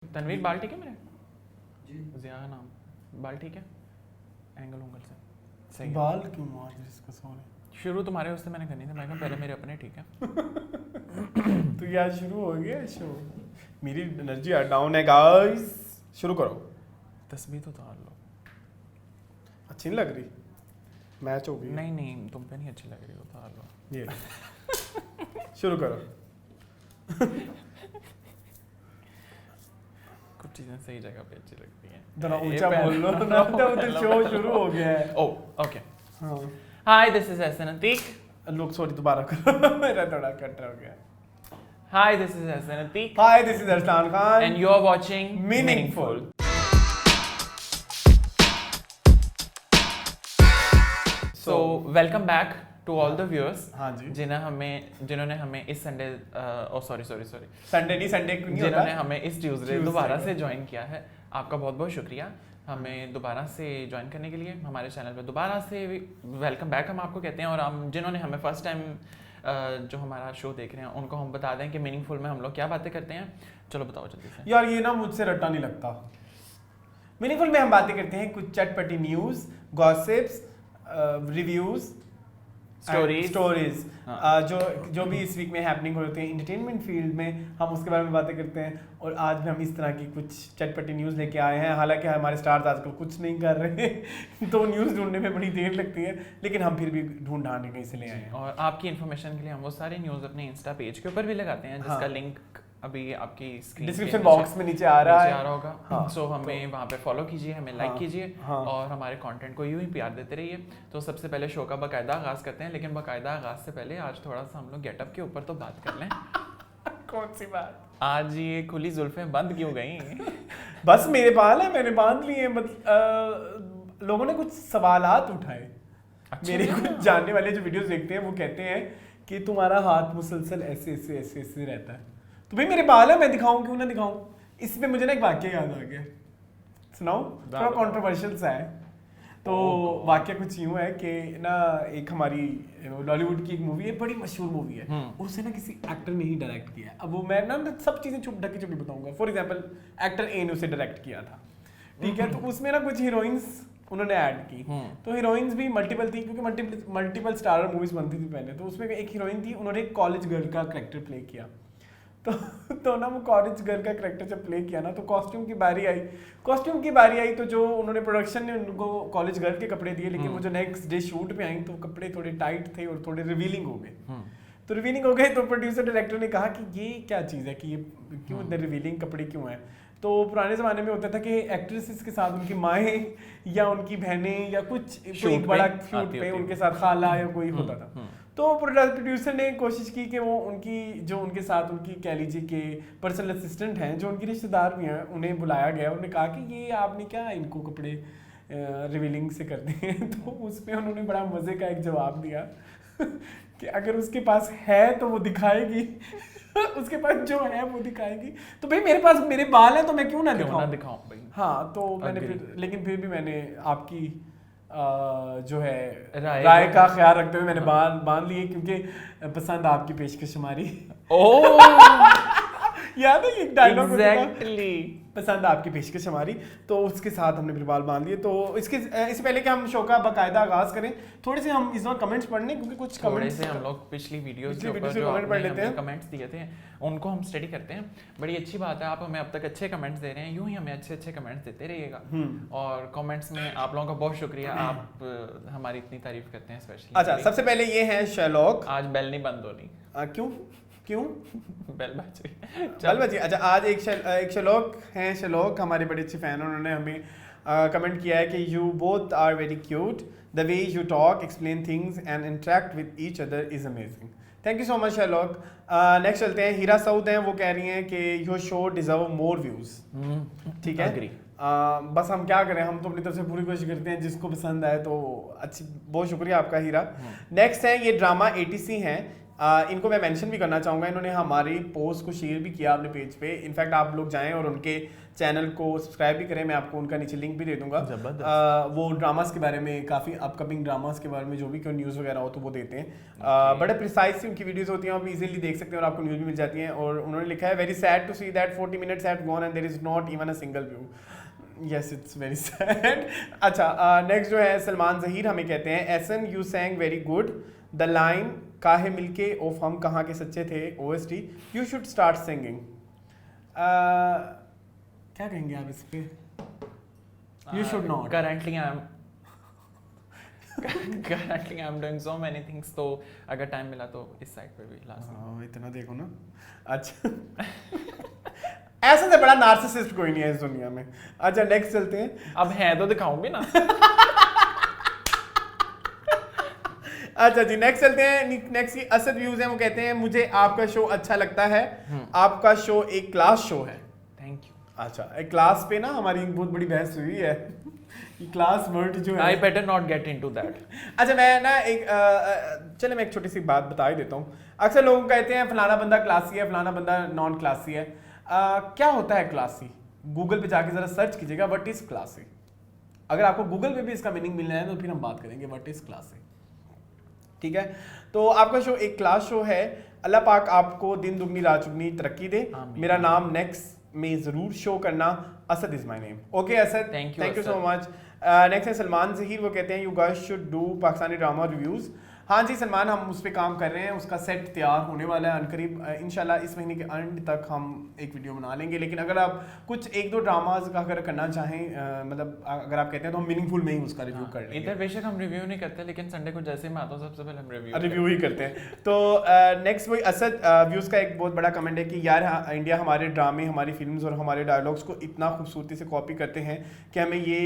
तनवीर बाल ठीक है मेरे? जी जिया नाम। बाल ठीक है? एंगल उंगल से सही है। बाल क्यों मार रही इसका सॉरी। शुरू तुम्हारे उससे मैंने करनी थी, मैं कहा पहले मेरे अपने ठीक है। तो यार शुरू हो गया शो। मेरी एनर्जी डाउन है गाइस, शुरू करो। तस्वीर तो उतार लो। अच्छी नहीं लग रही, मैच हो गई। नहीं नहीं तुम पे नहीं अच्छी लग रही, उतार लो। ये शुरू करो। कुछ चीजें सही जगह पे अच्छी लगती हैं। जरा ऊंचा बोल लो ना, तो शो शुरू हो गया है। Oh okay. हाँ hi this is Ehsan Atiq. लोग सॉरी दोबारा करो। मेरा थोड़ा कट हो गया। Hi this is Ehsan Atiq hi this is Arsalan Khan and you are watching Meaningful. So welcome back to all the viewers हाँ जी। जिन्होंने हमें इस संडे सॉरी संडे नहीं, संडे क्यों नहीं होता? जिन्होंने हमें इस ट्यूसडे Tuesday दोबारा को। से ज्वाइन किया है, आपका बहुत बहुत शुक्रिया हमें दोबारा से ज्वाइन करने के लिए। हमारे चैनल पे दोबारा से वेलकम बैक हम आपको कहते हैं। और हम जिन्होंने हमें फर्स्ट टाइम जो हमारा शो देख रहे हैं उनको हम बता दें कि मीनिंगफुल में हम लोग क्या बातें करते हैं। चलो बताओ जल्दी से। यार ये ना मुझसे रट्टा नहीं लगता। मीनिंगफुल में हम बातें करते हैं कुछ चटपटी न्यूज़, गॉसिप्स, रिव्यूज़, स्टोरीज जो भी इस वीक में हैपनिंग होते हैं इंटरटेनमेंट फील्ड में, हम उसके बारे में बातें करते हैं। और आज भी हम इस तरह की कुछ चटपटी न्यूज़ लेके आए हैं। हालांकि हमारे स्टार्स आजकल कुछ नहीं कर रहे तो न्यूज़ ढूंढने में बड़ी देर लगती है, लेकिन हम फिर भी ढूंढ ढांड के कहीं से ले आए हैं। और आपकी इन्फॉर्मेशन के लिए हम वो सारी न्यूज़ अपने इंस्टा पेज के ऊपर भी लगाते हैं, जिसका लिंक अभी आपकी स्क्रीन डिस्क्रिप्शन बॉक्स में नीचे आ रहा है। होगा। हाँ, सो हमें वहाँ पे फॉलो कीजिए, हमें लाइक हाँ, कीजिए हाँ। और हमारे कंटेंट को यूं ही प्यार देते रहिए। तो सबसे पहले शो का बाकायदा आगाज़ करते हैं, लेकिन बाकायदा आगाज़ से पहले आज थोड़ा सा हम लोग गेटअप के ऊपर तो बात कर लें। कौन सी बात? आज ये खुली जुल्फें बंद क्यों गई? बस मेरे बाल है, मैंने बांध लिए। लोगों ने कुछ सवालात उठाए। अच्छा। मेरे कुछ जानने वाले जो वीडियोस देखते हैं वो कहते हैं कि तुम्हारा हाथ मुसलसल ऐसे ऐसे ऐसे ऐसे रहता है। तो भाई मेरे बाल है, मैं दिखाऊं क्यों ना दिखाऊं? इसमें मुझे ना एक वाक्य याद आ गया, सुनाऊं? थोड़ा कंट्रोवर्शियल सा है। तो वाक्य कुछ यूं है कि ना एक हमारी लॉलीवुड की एक मूवी है, बड़ी मशहूर मूवी है, उसे ना किसी एक्टर ने ही डायरेक्ट किया है। अब वो मैं ना सब चीजें छुप ढकी छुपी बताऊंगा। फॉर एग्जांपल एक्टर ए ने उसे डायरेक्ट किया था, ठीक है? तो उसमें ना कुछ हीरोइंस उन्होंने ऐड की। तो हीरोइंस भी मल्टीपल थी, क्योंकि मल्टीपल स्टारर मूवीज बनती थी पहले। तो उसमें एक हीरोइन थी, उन्होंने एक कॉलेज गर्ल का कैरेक्टर प्ले किया। तो ना वो कॉलेज गर्ल का कैरेक्टर जब प्ले किया ना, तो कॉस्ट्यूम की बारी आई। तो जो उन्होंने प्रोडक्शन ने उनको कॉलेज गर्ल के कपड़े दिए, लेकिन वो जो नेक्स्ट डे शूट पे आई तो कपड़े थोड़े टाइट थे और थोड़े रिवीलिंग हो गए। तो प्रोड्यूसर डायरेक्टर ने कहा कि ये क्या चीज़ है, कि ये क्यों इतने रिवीलिंग कपड़े क्यों हैं? तो पुराने ज़माने में होता था कि एक्ट्रेसेस के साथ उनकी माएँ या उनकी बहनें या कोई बड़ा शूट पे उनके साथ खाला या कोई होता था। तो प्रोड्यूसर ने कोशिश की कि वो उनके साथ उनकी कह लीजिए कि पर्सनल असिस्टेंट हैं, जो उनकी रिश्तेदार भी हैं, उन्हें बुलाया गया। उन्होंने कहा कि ये आपने क्या इनको कपड़े रिवीलिंग से कर दिए? तो उसमें उन्होंने बड़ा मज़े का एक जवाब दिया कि अगर उसके पास है तो वो दिखाएगी। उसके पास जो है वो दिखाएगी। तो भाई मेरे पास मेरे बाल हैं तो मैं क्यों ना दिखाऊं भाई। हाँ, तो मैंने फिर भी मैंने आपकी जो है राय का ख्याल रखते हुए मैंने बांध लिए, क्योंकि पसंद आपकी पेशकश हमारी। याद है ये डायलॉग? एग्जैक्टली, पसंद आपकी पेशकश हमारी। तो उसके साथ हमने फिर बाल बांध लिए। तो इससे पहले कि हम शो का बाकायदा आगाज करें, थोड़े से हम इस बार कमेंट्स पढ़ने, क्योंकि कुछ कमेंट्स से हम लोग पिछली वीडियोस के ऊपर जो कमेंट पढ़ लेते हैं, कमेंट्स दिए थे उनको हम स्टडी करते हैं। बड़ी अच्छी बात है, आप हमें अब तक अच्छे कमेंट्स दे रहे हैं, यूं ही हमें अच्छे अच्छे कमेंट्स देते रहिएगा। और कमेंट्स में आप लोगों का बहुत शुक्रिया, आप हमारी इतनी तारीफ करते हैं स्पेशली। अच्छा, सबसे पहले ये है शर्लॉक। आज बेल नहीं बंद होनी। क्यों? बेल बजी। अच्छा, आज एक शर्लॉक हैं। शर्लॉक हमारे बड़े अच्छे फैन, उन्होंने हमें कमेंट किया है कि you both are very cute, the way you talk, explain things and interact with each other is amazing. Thank you so much Sherlock. Next चलते हैं। हीरा सऊद हैं, वो कह रही हैं कि your show deserve more views. ठीक है, बस हम क्या करें, हम तो अपनी तरफ से पूरी कोशिश करते हैं, जिसको पसंद आए तो अच्छी। बहुत शुक्रिया आपका हीरा। नेक्स्ट है ये ड्रामा ATC हैं। इनको मैं मेंशन भी करना चाहूँगा, इन्होंने हमारी पोस्ट को शेयर भी किया अपने पेज पे। इनफैक्ट आप लोग जाएं और उनके चैनल को सब्सक्राइब भी करें, मैं आपको उनका नीचे लिंक भी दे दूंगा। वो ड्रामास के बारे में, काफ़ी अपकमिंग ड्रामास के बारे में जो भी कोई न्यूज़ वगैरह हो तो वो देते हैं। बड़े प्रिसाइज उनकी वीडियोस होती हैं, आप इजीली देख सकते हैं और आपको न्यूज़ भी मिल जाती है। और उन्होंने लिखा है very sad to see that 40 minutes have gone and there is not even a single view. Yes it's very sad. अच्छा, नेक्स्ट जो है सलमान ज़हीर हमें कहते हैं Ehsan you sang very good, the line काहे मिलके ओफ हम कहाँ के सच्चे थे OST you should start singing. क्या कहेंगे आप इस पे? You should not. Currently I'm doing so many things, तो अगर टाइम मिला तो इस साइड पे भी लास्ट। इतना देखो ना। अच्छा ऐसा से बड़ा नार्सिसिस्ट कोई नहीं है इस दुनिया में। अच्छा नेक्स्ट चलते हैं। अब है तो दिखाऊं भी ना। अच्छा जी नेक्स्ट चलते हैं। नेक्स्ट की असद व्यूज हैं, वो कहते हैं मुझे आपका शो अच्छा लगता है, आपका शो एक क्लास शो है। Thank you. अच्छा, एक क्लास पे ना हमारी बहुत बड़ी बहस हुई है। क्लास वर्ड जो है, I better not get into that. अच्छा मैं ना चले मैं एक छोटी सी बात बता ही देता हूँ। अक्सर लोग कहते हैं फलाना बंदा क्लासी है, फलाना बंदा नॉन क्लासी है। क्या होता है क्लासी? गूगल पे जाके जरा सर्च कीजिएगा व्हाट इज क्लासी। अगर आपको गूगल पे भी इसका मीनिंग मिलना है तो फिर हम बात करेंगे व्हाट इज क्लासी। ठीक है, तो आपका शो एक क्लास शो है। अल्लाह पाक आपको दिन दुगनी रात चुगनी तरक्की दे। मेरा नाम नेक्स्ट में जरूर शो करना। Asad is my name. Okay Asad, thank you so much. Next है सलमान ज़हीर, वो कहते हैं you guys should do Pakistani drama reviews. हाँ जी सलमान, हम उस पर काम कर रहे हैं, उसका सेट तैयार होने वाला है अनकरीब। इंशाल्लाह इस महीने के एंड तक हम एक वीडियो बना लेंगे। लेकिन अगर आप कुछ एक दो ड्रामाज का अगर करना चाहें, मतलब अगर आप कहते हैं तो हम मीनिंगफुल में ही उसका रिव्यू कर लेंगे। इधर बेशक हम रिव्यू नहीं करते, लेकिन संडे को जैसे मैं आता हूँ सबसे पहले हम रिव्यू ही करते हैं। तो नेक्स्ट वही असद व्यूज़ का एक बहुत बड़ा कमेंट है कि यार इंडिया हमारे ड्रामे, हमारी फिल्म्स और हमारे डायलॉग्स को इतना खूबसूरती से कॉपी करते हैं कि हमें ये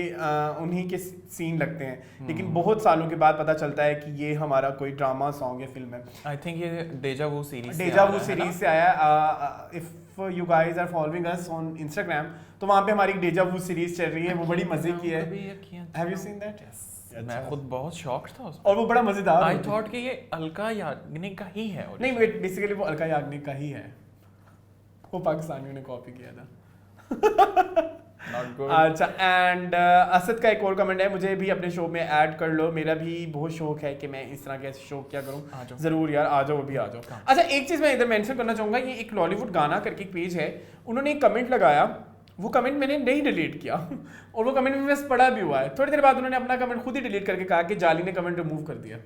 उन्हीं के सीन लगते हैं, लेकिन बहुत सालों के बाद पता चलता है कि ये हमारा कोई ड्रामा सॉन्ग या फिल्म है। आई थिंक ये डेजा वू सीरीज से आया। If you guys are following us on Instagram तो वहाँ पे हमारी डेजा वू सीरीज चल रही है, वो बड़ी मजे की है। Have you seen that? मैं खुद बहुत शॉक्ड था उसमें, और वो बड़ा मजेदार। आई थॉट कि ये अलका याग्निक का ही है। नहीं, बेसिकली वो अलका याग्निक का ही है, वो पाकिस्तानियों ने कॉपी किया था। अच्छा, एंड असद का एक और कमेंट है, मुझे भी अपने शो में ऐड कर लो, मेरा भी बहुत शौक है कि मैं इस तरह के शो क्या करूं। जरूर यार, आ जाओ, अभी आ जाओ। अच्छा, एक चीज मैं इधर मेंशन करना चाहूंगा, ये एक लॉलीवुड गाना करके एक पेज है, उन्होंने एक कमेंट लगाया, वो कमेंट मैंने नहीं डिलीट किया और वो कमेंट में बस पढ़ा भी हुआ है। थोड़ी देर बाद उन्होंने अपना कमेंट खुद ही डिलीट करके कहा कि जाली ने कमेंट रिमूव कर दिया।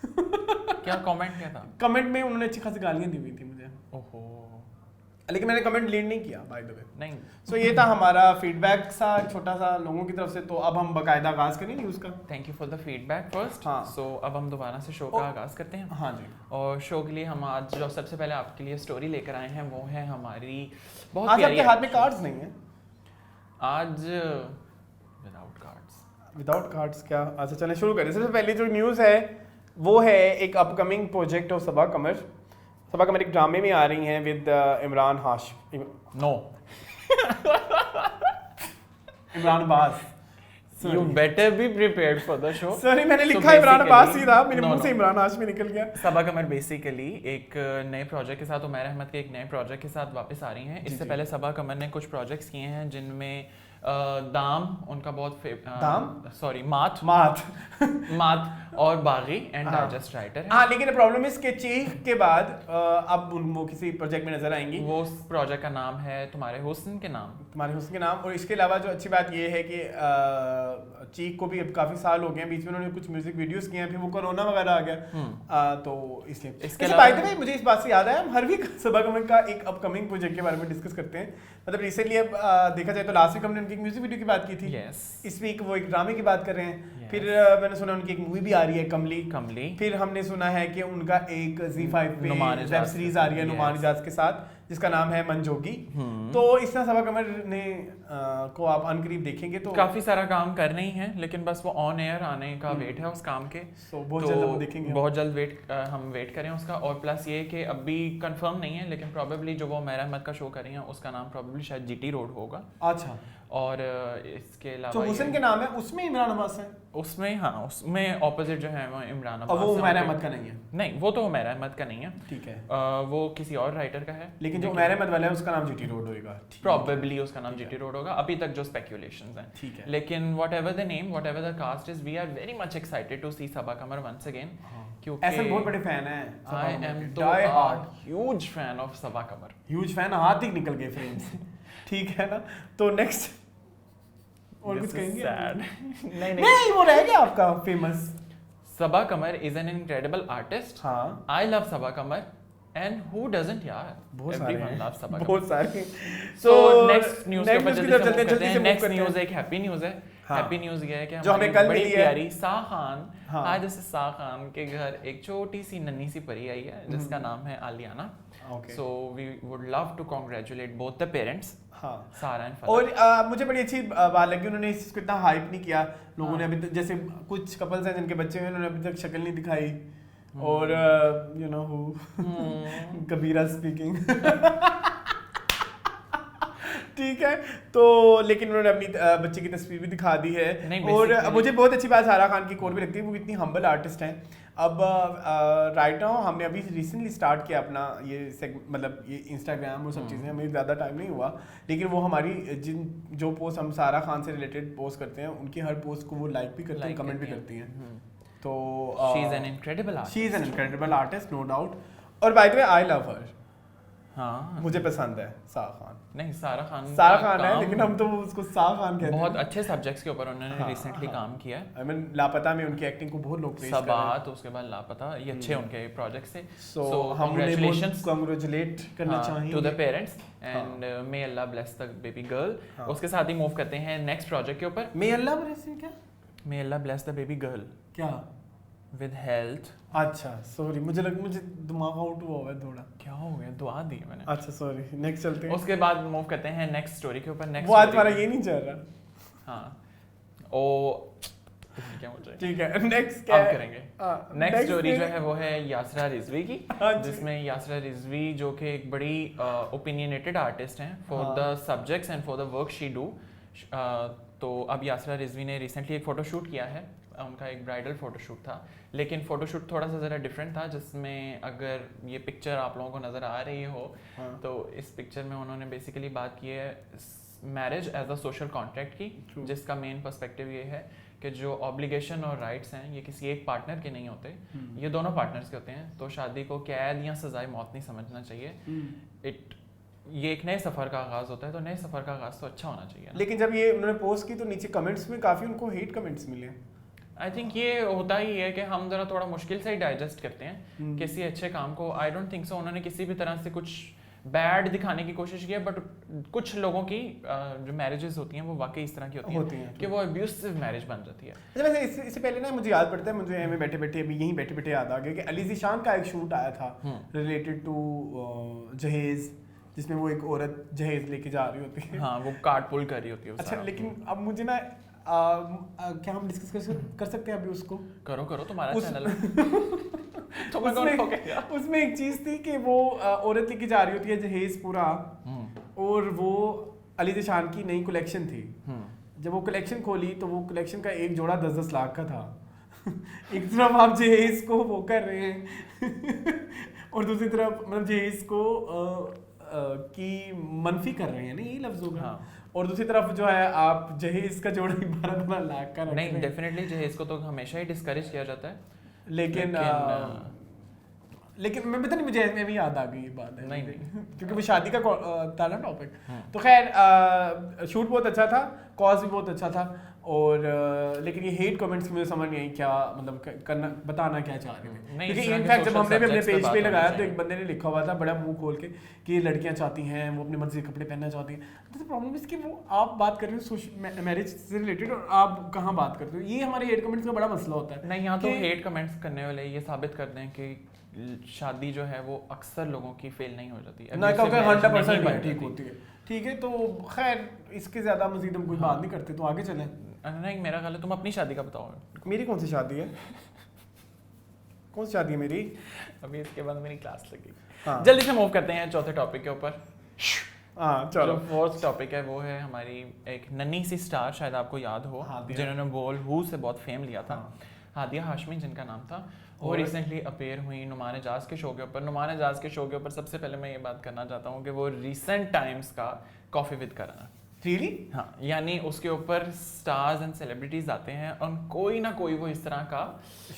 क्या कमेंट क्या था? कमेंट में उन्होंने अच्छी खासी गालियां दी हुई थी मुझे। ओहो, लेकिन मैंने कमेंट डिलीट नहीं किया बाय द वे। नहीं। सो ये था हमारा फीडबैक सा छोटा सा लोगों की तरफ से। तो अब हम बाकायदा आगाज करें न्यूज़ का। Thank you for the feedback first. हाँ। सो अब हम दोबारा से शो का आगाज करते हैं। हाँ जी। और शो के लिए हम आज जो सबसे पहले आपके लिए स्टोरी लेकर आए हैं वो है हमारी बहुत आज प्यारी। आपके हाथ में कार्ड्स नहीं है? आज विदाउट कार्ड्स। विदाउट कार्ड्स क्या? अच्छा चलें शुरू करें। सबसे पहले जो न्यूज़ है वो है एक upcoming project of Saba Qamar. Saba Qamar एक ड्रामे में आ रही हैं with Imran Hashmi. No, Imran Abbas. You better be prepared for the show. Sorry, मैंने लिखा इमरान अब्बास ही था, मेरे मुंह से इमरान हाशमी निकल गया। सबा कमर बेसिकली एक नए प्रोजेक्ट के साथ, उमैर अहमद के एक नए प्रोजेक्ट के साथ वापस आ रही हैं। इससे पहले सबा कमर ने कुछ प्रोजेक्ट्स किए हैं जिनमें दाम उनका बहुत मात और बागी एंड डाइजेस्ट राइटर है। हाँ, लेकिन प्रॉब्लम इसके चीफ के बाद अब वो किसी प्रोजेक्ट में नजर आएंगी। वो प्रोजेक्ट का नाम है तुम्हारे हुस्न के नाम। तुम्हारे हुस्न के नाम। और इसके अलावा जो अच्छी बात ये है कि चीक को भी अब काफी साल हो गए हैं, बीच में उन्होंने कुछ म्यूजिक वीडियोस किए हैं, फिर वो कोरोना वगैरह आ गया, तो इसलिए इसके अलावा मुझे इस बात से याद आया, हम हर वीक सबा कमर का एक अपकमिंग प्रोजेक्ट के बारे में डिस्कस करते हैं। मतलब रिसेंटली अब देखा जाए तो लास्ट वीक हमने उनकी एक म्यूजिक वीडियो की बात की थी। इस वीक वो एक ड्रामे की बात कर रहे हैं। फिर मैंने सुना उनकी एक मूवी भी आ रही है कमली। फिर हमने सुना है कि उनका एक Z5 पे वेब सीरीज आ रही है नुमान इजाज के साथ, जिसका नाम है मनजोगी। तो इस तरह सबा कमर ने को आप अनकरीब देखेंगे तो काफी सारा काम कर रही हैं, लेकिन बस वो ऑन एयर आने का वेट है उस काम के। बहुत जल्द वो देखेंगे, बहुत जल्द हम वेट करें उसका। और प्लस ये कि अभी कंफर्म नहीं है, लेकिन प्रोबेबली जो वो उमैर अहमद का शो कर रही हैं उसका नाम प्रोबेबली शायद GT रोड होगा। अच्छा। और इसके अलावा तो हुसैन के नाम है, उसमें इमरान अब्बास है। उसमें हाँ उसमें ऑपोजिट जो है वो इमरान और अब्बास वो है, उमैर उनके- अहमद का नहीं है, नहीं वो तो उमैर अहमद का नहीं है, ठीक है, वो किसी और राइटर का है, लेकिन जो उमैर अहमद वाला है उसका नाम जीटी रोड होएगा, ठीक है, प्रॉबेबली उसका नाम ठीक है। जीटी रोड होगा, अभी तक जो स्पेक्यूलेशंस हैं। ठीक है। लेकिन whatever the name, whatever the cast is, we are very much excited to see Saba Qamar once again, क्योंकि ऐसे बहुत बड़े फैन हैं, आई एम तो die hard huge fan of Saba Qamar. Huge fan, हाथ ही निकल गए फ्रेम से। ठीक है ना, तो नेक्स्ट और कुछ कहेंगे? नहीं नहीं वो रह गया आपका famous. Saba Qamar is an incredible artist, हाँ I love Saba Qamar and who doesn't यार, बहुत सारे एवरीवन हैं, लव्स सबा कमर। बहुत सारे। सो नेक्स्ट न्यूज़ के ऊपर next जल्दी news की से तरफ move करते हैं। move नेक्स्ट करते हैं। न्यूज़ एक हैप्पी न्यूज़ है। हाँ। हैप्पी न्यूज़ ये है कि जो हमें हमारी कल बड़ी मिली है। प्यारी सा खान, हाँ। आज उसे सा खान के घर एक छोटी सी नन्ही सी परी आई है जिसका नाम है Aliana. Okay. So we would love to congratulate both the parents, हाँ। सारा एंड और मुझे बड़ी अच्छी बात लगी, उन्होंने इसको इतना हाइप नहीं किया लोगों ने अभी तक, जैसे कुछ कपल्स हैं जिनके बच्चे हैं उन्होंने अभी तक शक्ल नहीं दिखाई, और you know who Kabira speaking. ठीक है, तो लेकिन उन्होंने अपनी बच्चे की तस्वीर भी दिखा दी है, नहीं, और basically- मुझे बहुत अच्छी बात सारा खान की कोर भी लगती है, वो इतनी हम्बल आर्टिस्ट हैं। अब राइट नाउ हमने अभी रिसेंटली स्टार्ट किया अपना ये मतलब ये इंस्टाग्राम और सब चीज़ें, हमें ज़्यादा टाइम नहीं हुआ, लेकिन वो हमारी जो पोस्ट हम सारा खान से रिलेटेड पोस्ट करते हैं उनकी हर पोस्ट को वो लाइक भी करते हैं, कमेंट भी करती हैं। तो she is an incredible artist, she is an incredible artist, no doubt. और by the way I love her, हाँ मुझे पसंद है सारा खान। नहीं सारा खान सारा का खान है काम लेकिन हम तो उसको सारा खान कहते हैं। बहुत अच्छे सब्जेक्ट्स के ऊपर उन्होंने हाँ, रिसेंटली हाँ। काम किया है। आई मीन लापता में उनकी एक्टिंग को बहुत लोग प्रेज कर रहे हैं। सबात उसके बाद लापता, ये अच्छे उनके प्रोजेक्ट्स थे। सो हम उन्हें congratulations कांग्रेचुलेट करना चाहेंगे to the parents and may Allah bless the baby girl. उसके साथ ही मूव करते हैं नेक्स्ट प्रोजेक्ट के ऊपर। मे अल्लाह ब्लेस क्या मे Allah bless the baby girl क्या विद हेल्थ। अच्छा सॉरी, मुझे दिमाग आउट हुआ है थोड़ा। क्या हो गया, दुआ दी मैंने। अच्छा सॉरी, नेक्स्ट चलते हैं। उसके बाद मूव करते हैं नेक्स्ट स्टोरी के ऊपर। नेक्स्ट वो आज हमारा ये नहीं चल रहा। हाँ ओ क्या मुझे ठीक है, नेक्स्ट क्या अब है? करेंगे। हाँ, नेक्स्ट next स्टोरी thing- जो है वो है यासरा रिजवी की, हाँ जी। जिसमें यासरा रिजवी जो कि एक बड़ी ओपिनियनेटेड आर्टिस्ट हैं फॉर हाँ। The subjects and for the work she do. तो अब यासरा रिजवी ने रिसेंटली एक फ़ोटोशूट किया है, उनका एक ब्राइडल फ़ोटोशूट था, लेकिन फ़ोटोशूट थोड़ा सा ज़रा डिफरेंट था, जिसमें अगर ये पिक्चर आप लोगों को नज़र आ रही हो हाँ। तो इस पिक्चर में उन्होंने बेसिकली बात की है marriage as a social contract की, True. जिसका मेन पर्सपेक्टिव ये है कि जो ऑब्लिगेशन और राइट्स हैं ये किसी एक पार्टनर के नहीं होते, ये दोनों पार्टनर्स के होते हैं। तो शादी को कैद या सजाए मौत नहीं समझना चाहिए। ये एक नए सफ़र का आगाज़ होता है, तो नए सफ़र का आगाज़ तो अच्छा होना चाहिए ना? लेकिन जब ये उन्होंने पोस्ट की तो नीचे कमेंट्स में काफी उनको हेट कमेंट्स मिले। आई थिंक ये होता ही है कि हम ज़रा थोड़ा मुश्किल से ही डाइजेस्ट करते हैं किसी अच्छे काम को। आई डोंट थिंक सो उन्होंने किसी भी तरह से कुछ बैड दिखाने की कोशिश की है, बट कुछ लोगों की जो मैरिजेस होती हैं वो वाकई इस तरह की होती हैं कि वो अब्यूसिव मैरिज बन जाती है। अच्छा वैसे इससे पहले ना मुझे याद पड़ता है, मुझे हमें बैठे बैठे अभी यहीं बैठे बैठे याद आ गया कि अली ज़ीशान का एक शूट आया था रिलेटेड टू जहेज़, जिसमें वो एक औरत जहेज लेके जा रही होती है। हाँ, वो कार्ड पुल कर रही होती है। अच्छा लेकिन अब मुझे ना क्या हम डिस्कस कर सकते हैं अभी उसको? करो तुम्हारा चैनल है। उसमें एक चीज थी कि वो औरत लेके जा रही होती है जहेज पूरा, और वो अली ज़ीशान की नई कलेक्शन थी। जब वो कलेक्शन खोली तो वो कलेक्शन का एक जोड़ा 10-10 लाख का था। एक तरफ आप जहेज को वो कर रहे हैं और दूसरी तरफ मतलब जहेज को की मनफी कर रहे हैं ना, यही लफ्ज होगा। और दूसरी तरफ जो है आप जहेज का जोड़ा 12 लाख का नहीं, डेफिनेटली जहेज को तो हमेशा ही डिस्करेज किया जाता है, लेकिन मैं पता नहीं मुझे में भी याद आ गई ये बात है। नहीं क्योंकि वो शादी का था ना टॉपिक। तो खैर शूट बहुत अच्छा था, कॉज भी बहुत अच्छा था, और लेकिन ये हेट कमेंट्स की मुझे समझ नहीं आई क्या मतलब करना बताना क्या चाह रहे थे। क्योंकि इनफैक्ट जब हमने भी अपने पेज पे लगाया तो एक बंदे ने लिखा हुआ था बड़ा मुंह खोल के कि लड़कियां चाहती हैं वो अपनी मर्जी के कपड़े पहनना चाहती हैं। तो प्रॉब्लम इसकी वो आप बात कर रहे हो मैरिज से रिलेटेड और आप कहाँ बात करते हो, ये हमारे हेट कमेंट्स का बड़ा मसला होता है। नहीं, यहाँ तो हेट कमेंट्स करने वाले ये साबित कर दें कि शादी जो है वो अक्सर लोगों की फेल नहीं हो जाती है, ना क्योंकि 100% ठीक होती है। ठीक है, तो खैर इसके ज्यादा मजीद हम कोई बात नहीं करते, तो आगे चलें। नहीं, मेरा ख्याल है तुम अपनी शादी का बताओ। मेरी कौन सी शादी है? कौन सी शादी है मेरी? अभी इसके बाद मेरी क्लास लगी। हाँ। जल्दी से मूव करते हैं चौथे टॉपिक के ऊपर। हाँ जो चलो। फोर्थ टॉपिक है वो है हमारी एक नन्ही सी स्टार, शायद आपको याद हो, हादिया। जिन्होंने बोल हू से बहुत फेम लिया था। हाँ। हादिया हाशमी जिनका नाम था, वो और- रिसेंटली अपेयर हुई नुमान एजाज के शो के ऊपर। नुमान एजाज के शो के ऊपर सबसे पहले मैं ये बात करना चाहता हूँ कि वो रिसेंट टाइम्स का कॉफ़ी विद करण, Really? हाँ, यानी उसके ऊपर स्टार्स एंड सेलिब्रिटीज आते हैं और कोई ना कोई वो इस तरह का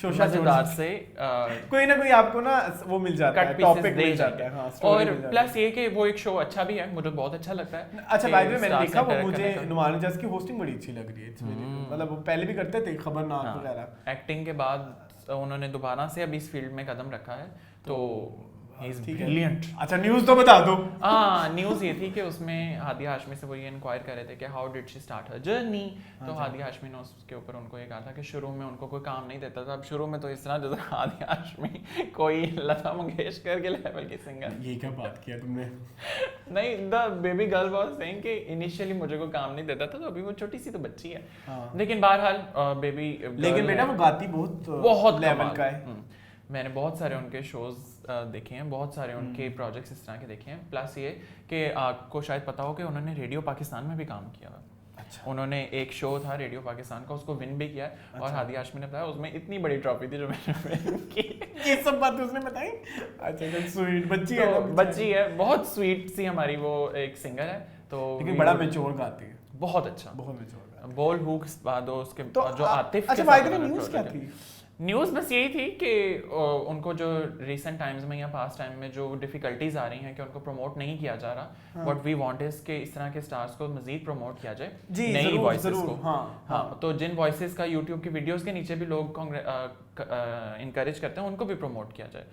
शोशा मजेदार से कोई ना कोई आपको ना वो मिल जाता है, कट टॉपिक पीसेस मिल दे जाता जाते है। हाँ, हैं। story और मिल जाती प्लस ये कि वो एक शो अच्छा भी है, मुझे बहुत अच्छा लगता है। अच्छा, बाय द वे मैंने stars देखा वो interact मुझे करने का। नुमान एजाज की होस्टिंग बड़ी अच्छी लग रही है। It's very good। मतलब वो पहले भी करते थे खबरनाक हाँ, वगैरह। एक्टिंग के बाद उन्होंने दोबारा से अभी इस फील्ड में कदम रखा है, तो ही इज ठीक है। ब्रिलियंट। अच्छा, न्यूज़ तो बता दो। हाँ, न्यूज़ ये थी कि उसमें हादिया हाशमी से वो ये इंक्वायर कर रहे थे कि how did she start her journey. तो हादिया हाशमी ने उसके ऊपर उनको ये कहा था कि शुरू में उनको कोई काम नहीं देता था। अब शुरू में तो इस तरह जैसे हादिया हाशमी कोई लता मंगेशकर के लेवल की सिंगर। ये क्या बात किया तुमने? नहीं, the baby girl was saying कि इनिशियली मुझे कोई काम नहीं देता था, तो अभी वो छोटी सी तो बच्ची है। हाँ। लेकिन बहरहाल बेबी, लेकिन बेटा वो गाती बहुत बहुत लेवल कमाल का है। मैंने बहुत सारे उनके शोज देखे हैं, बहुत सारे उनके प्रोजेक्ट्स इस तरह के देखे हैं। प्लस ये कि आपको शायद पता हो कि उन्होंने रेडियो पाकिस्तान में भी काम किया था। अच्छा। उन्होंने एक शो था रेडियो पाकिस्तान का, उसको विन भी किया है। और अच्छा। हादिया हाशमी ने बताया उसमें इतनी बड़ी ट्रॉफी थी जो मैंने विन की। ये सब बातें उसने बताई। अच्छा, स्वीट बच्ची है तो ना, बच्ची है, बहुत स्वीट सी हमारी वो एक सिंगर है। तो लेकिन बड़ा मैच्योर गाती है, बहुत अच्छा, बहुत मैच्योर गाती बोल हुक्स बाद उसके तो जो आतिफ अच्छा, के बाय साथ द वे उन्होंने न्यूज़ क्या project थी? किया। न्यूज़ बस यही थी कि उनको जो रिसेंट टाइम्स में या पास्ट टाइम में जो डिफिकल्टीज आ रही हैं कि उनको प्रमोट नहीं किया जा रहा। व्हाट वी वांट इज कि इस तरह के स्टार्स को मजीद प्रमोट किया जाए, जी, नई जरूर, वॉइसेस जरूर, को। हाँ, हाँ, तो जिन वॉइसेस का यूट्यूब की वीडियोस के नीचे भी लोग इनकरेज करते हैं, उनको भी प्रमोट किया जाए।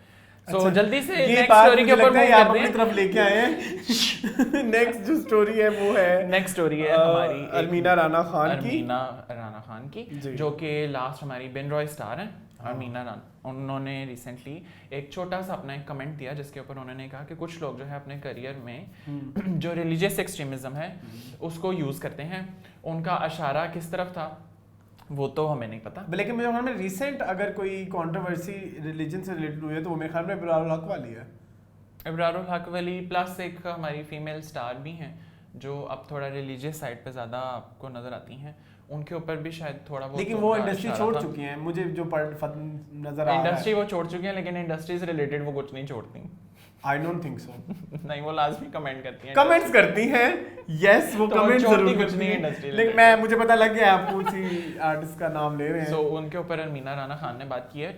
सो अच्छा, जल्दी से ये नेक्स्ट बात स्टोरी के मुझे ऊपर लगता है move आप करते अपनी हैं। तरफ लेके आए हैं। नेक्स्ट जो स्टोरी है वो है नेक्स्ट स्टोरी है हमारी एक अरमीना राना खान की। अरमीना राना खान की, जी। जो कि लास्ट हमारी बिन रॉय स्टार हैं। अरमीना राना, उन्होंने रिसेंटली एक छोटा सा अपना एक कमेंट दिया जिसके ऊपर उन्होंने कहा कि कुछ लोग जो है अपने करियर में जो रिलीजियस एक्सट्रीमिज्म है उसको यूज़ करते हैं। उनका इशारा किस तरफ था वो तो हमें नहीं पता। लेकिन मेरे ख्याल में रिसेंट अगर कोई कंट्रोवर्सी रिलीजन से रिलेटेड हुई है तो वो मेरे ख्याल में इब्रारुल हक वाली है। इब्रारुल हक वाली, प्लस एक हमारी फीमेल स्टार भी हैं जो अब थोड़ा रिलीजियस साइड पे ज़्यादा आपको नज़र आती हैं, उनके ऊपर भी शायद थोड़ा बहुत लेकिन वो इंडस्ट्री छोड़ चुकी हैं, मुझे जो नजर आ रहा है। इंडस्ट्री वो छोड़ चुकी हैं, लेकिन इंडस्ट्री से रिलेटेड वो कुछ नहीं छोड़ती। I don't think so. नहीं, वो लाजमी कमेंट करती हैं, कमेंट्स करती हैं, यस वो तो कमेंट छोड़ती जरूर कुछ करती नहीं हैं। इंडस्ट्री लेकिन मैं मुझे पता लग गया आप कौन सी आर्टिस्ट का नाम ले रहे हैं। सो उनके ऊपर अरमीना राना खान ने बात की है।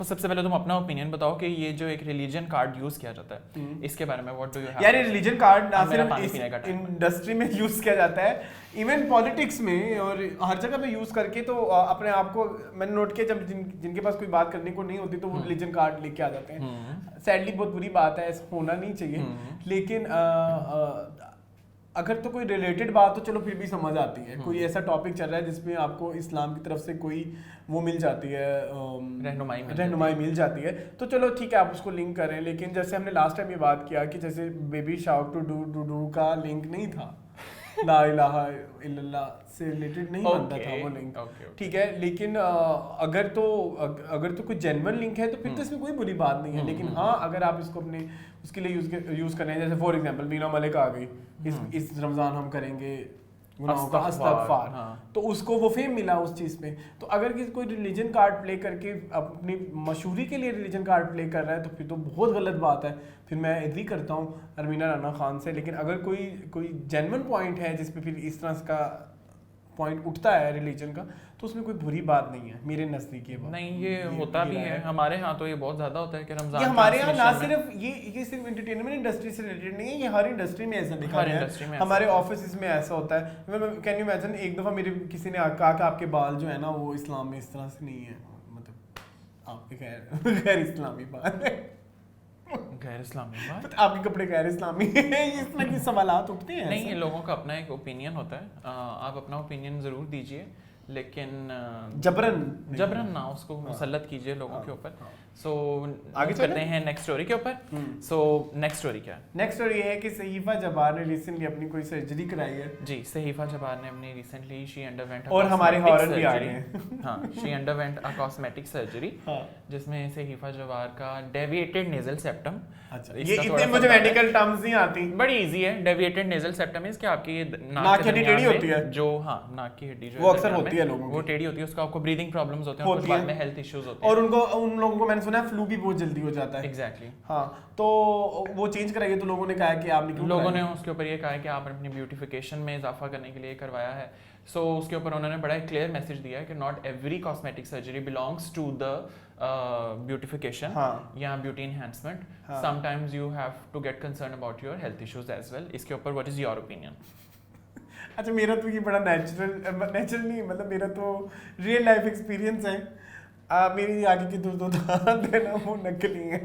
सबसे पहले तुम अपना ओपिनियन बताओ कि ये जो एक रिलीजन कार्ड यूज किया जाता है इसके बारे में व्हाट डू यू हैव? यार ये रिलीजन कार्ड ना मेरा सिर्फ पानी इस पीने का time है। इंडस्ट्री में यूज किया जाता है, इवन पॉलिटिक्स में और हर जगह पे यूज करके तो अपने आप को मैंने नोट किया जब जिनके पास कोई बात करने को नहीं होती तो वो रिलीजन कार्ड लेके आ जाते हैं। सैडली बहुत बुरी बात है, ऐसा होना नहीं चाहिए। लेकिन अगर तो कोई रिलेटेड बात तो चलो फिर भी समझ आती है। कोई ऐसा टॉपिक चल रहा है जिसमें आपको इस्लाम की तरफ से कोई वो मिल जाती है, रहनुमाई मिल जाती है, तो चलो ठीक है आप उसको लिंक करें। लेकिन जैसे हमने लास्ट टाइम ये बात किया कि जैसे बेबी शाउट टू डू का लिंक नहीं था, ला इलाहा इल्लल्लाह से रिलेटेड नहीं बनता था वो लिंक, ठीक है। लेकिन अगर तो कोई जेन्युइन लिंक है तो फिर तो इसमें कोई बुरी बात नहीं है। लेकिन हाँ, अगर आप इसको अपने उसके लिए यूज कर रहे हैं, जैसे फॉर एग्जांपल बीना मलिक आ गई, इस रमजान हम करेंगे गुनाहों का इस्तग़फ़ार, तो उसको वो फेम मिला उस चीज़ पे। तो अगर कोई रिलीजन कार्ड प्ले करके अपनी मशहूरी के लिए रिलीजन कार्ड प्ले कर रहा है तो फिर तो बहुत गलत बात है। फिर मैं एग्री करता हूँ अरमीना राना खान से। लेकिन अगर कोई जेन्युइन पॉइंट है जिस पे फिर इस तरह का पॉइंट उठता है रिलीजन का, तो उसमें कोई बुरी बात नहीं है मेरे नज़दीक। ये नहीं, ये होता भी है हमारे यहाँ, तो ये बहुत ज़्यादा होता है कि रमजान ये हमारे यहाँ ना सिर्फ ये सिर्फ एंटरटेनमेंट इंडस्ट्री से रिलेटेड नहीं है, ये हर इंडस्ट्री में ऐसा दिखा हर है। इंडस्ट्री में हमारे ऑफिस में ऐसा होता है। कैन यू इमेजिन, एक दफ़ा मेरे किसी ने कहा कि आपके बाल जो है ना वो इस्लाम में इस तरह से नहीं है, मतलब आपके गैर इस्लामी बाल है, गैर इस्लामी बात, आपके कपड़े गैर इस्लामी है, इस तरह के सवालात उठते हैं। नहीं, ये लोगों का अपना एक ओपिनियन होता है। आप अपना ओपिनियन ज़रूर दीजिए, लेकिन जबरन ना उसको मुसल्लत कीजिए लोगों के ऊपर। सो आगे चलते हैं नेक्स्ट स्टोरी के ऊपर। सो नेक्स्ट स्टोरी क्या है? नेक्स्ट स्टोरी है कि सहीफा जबार ने रिसेंटली अपनी कोई सर्जरी कराई है। जी, सहीफा जबार ने अपनी रिसेंटली शी अंडरवेंट और हमारे हॉरर भी आ गए हैं। हाँ, she underwent a cosmetic surgery जिसमें सहीफा जबार का डेविएटेड नेजल सेप्टम। अच्छा, ये इतने मुझे मेडिकल टर्म्स नहीं आती। बड़ी इजी है। डेविएटेड नेजल सेप्टम इज कि आपकी नाक की हड्डी टेढ़ी होती है, जो हाँ नाक की हड्डी जो वो अक्सर होती है लोगों वो टेढ़ी होती है, उसका आपको ब्रीदिंग प्रॉब्लम्स होते हैं और कुछ बाद में हेल्थ इश्यूज होते हैं। और उन लोगों को मैंने सुना है फ्लू भी बहुत जल्दी हो जाता है। एग्जैक्टली हाँ, तो वो चेंज कराइए। तो लोगों ने कहा कि आपने क्यों लोगों ने उसके ऊपर ये कहा है कि आपने अपनी ब्यूटिफिकेशन में इजाफा करने के लिए करवाया है। सो उसके ऊपर उन्होंने बड़ा क्लियर मैसेज दिया है कि not every cosmetic surgery belongs to the beautification या beauty enhancement. Sometimes you have to get concern about your health issues as well. इसके ऊपर व्हाट इज योर ओपिनियन? अच्छा, मेरा तो ये बड़ा नेचुरल नहीं, मतलब मेरा तो रियल लाइफ एक्सपीरियंस है। मेरी आगे की दो दांत है ना, वो नकली है।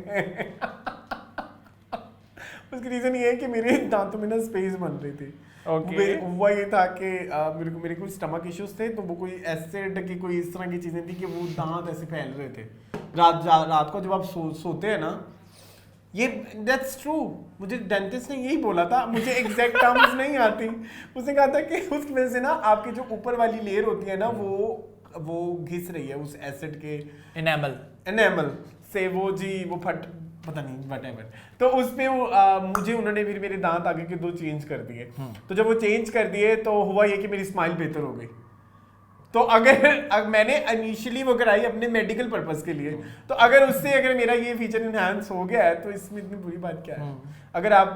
उसकी रीज़न ये है कि मेरे दांतों में ना स्पेस बन रही थी। हुआ ये था कि मेरे को स्टमक इश्यूज थे, तो वो कोई एसिड की कोई इस तरह की चीज़ें थी कि वो दांत ऐसे फैल रहे थे। रात को जब आप सोते हैं ना, ये दैट्स ट्रू। मुझे डेंटिस्ट ने यही बोला था, मुझे एग्जैक्ट टर्म्स नहीं आती। उसने कहा था कि उसकी वजह से ना आपकी जो ऊपर वाली लेयर होती है ना, वो घिस रही है उस एसिड के एनेमल से। वो फट पता नहीं व्हाटएवर। तो उस पे मुझे उन्होंने फिर मेरे दांत आगे के 2 चेंज कर दिए। तो जब वो चेंज कर दिए तो हुआ ये कि मेरी स्माइल बेहतर हो गई। तो अगर मैंने इनिशियली वो कराई अपने मेडिकल पर्पस के लिए, तो अगर मेरा ये फीचर इनहांस हो गया है तो इसमें इतनी बुरी बात क्या है? अगर आप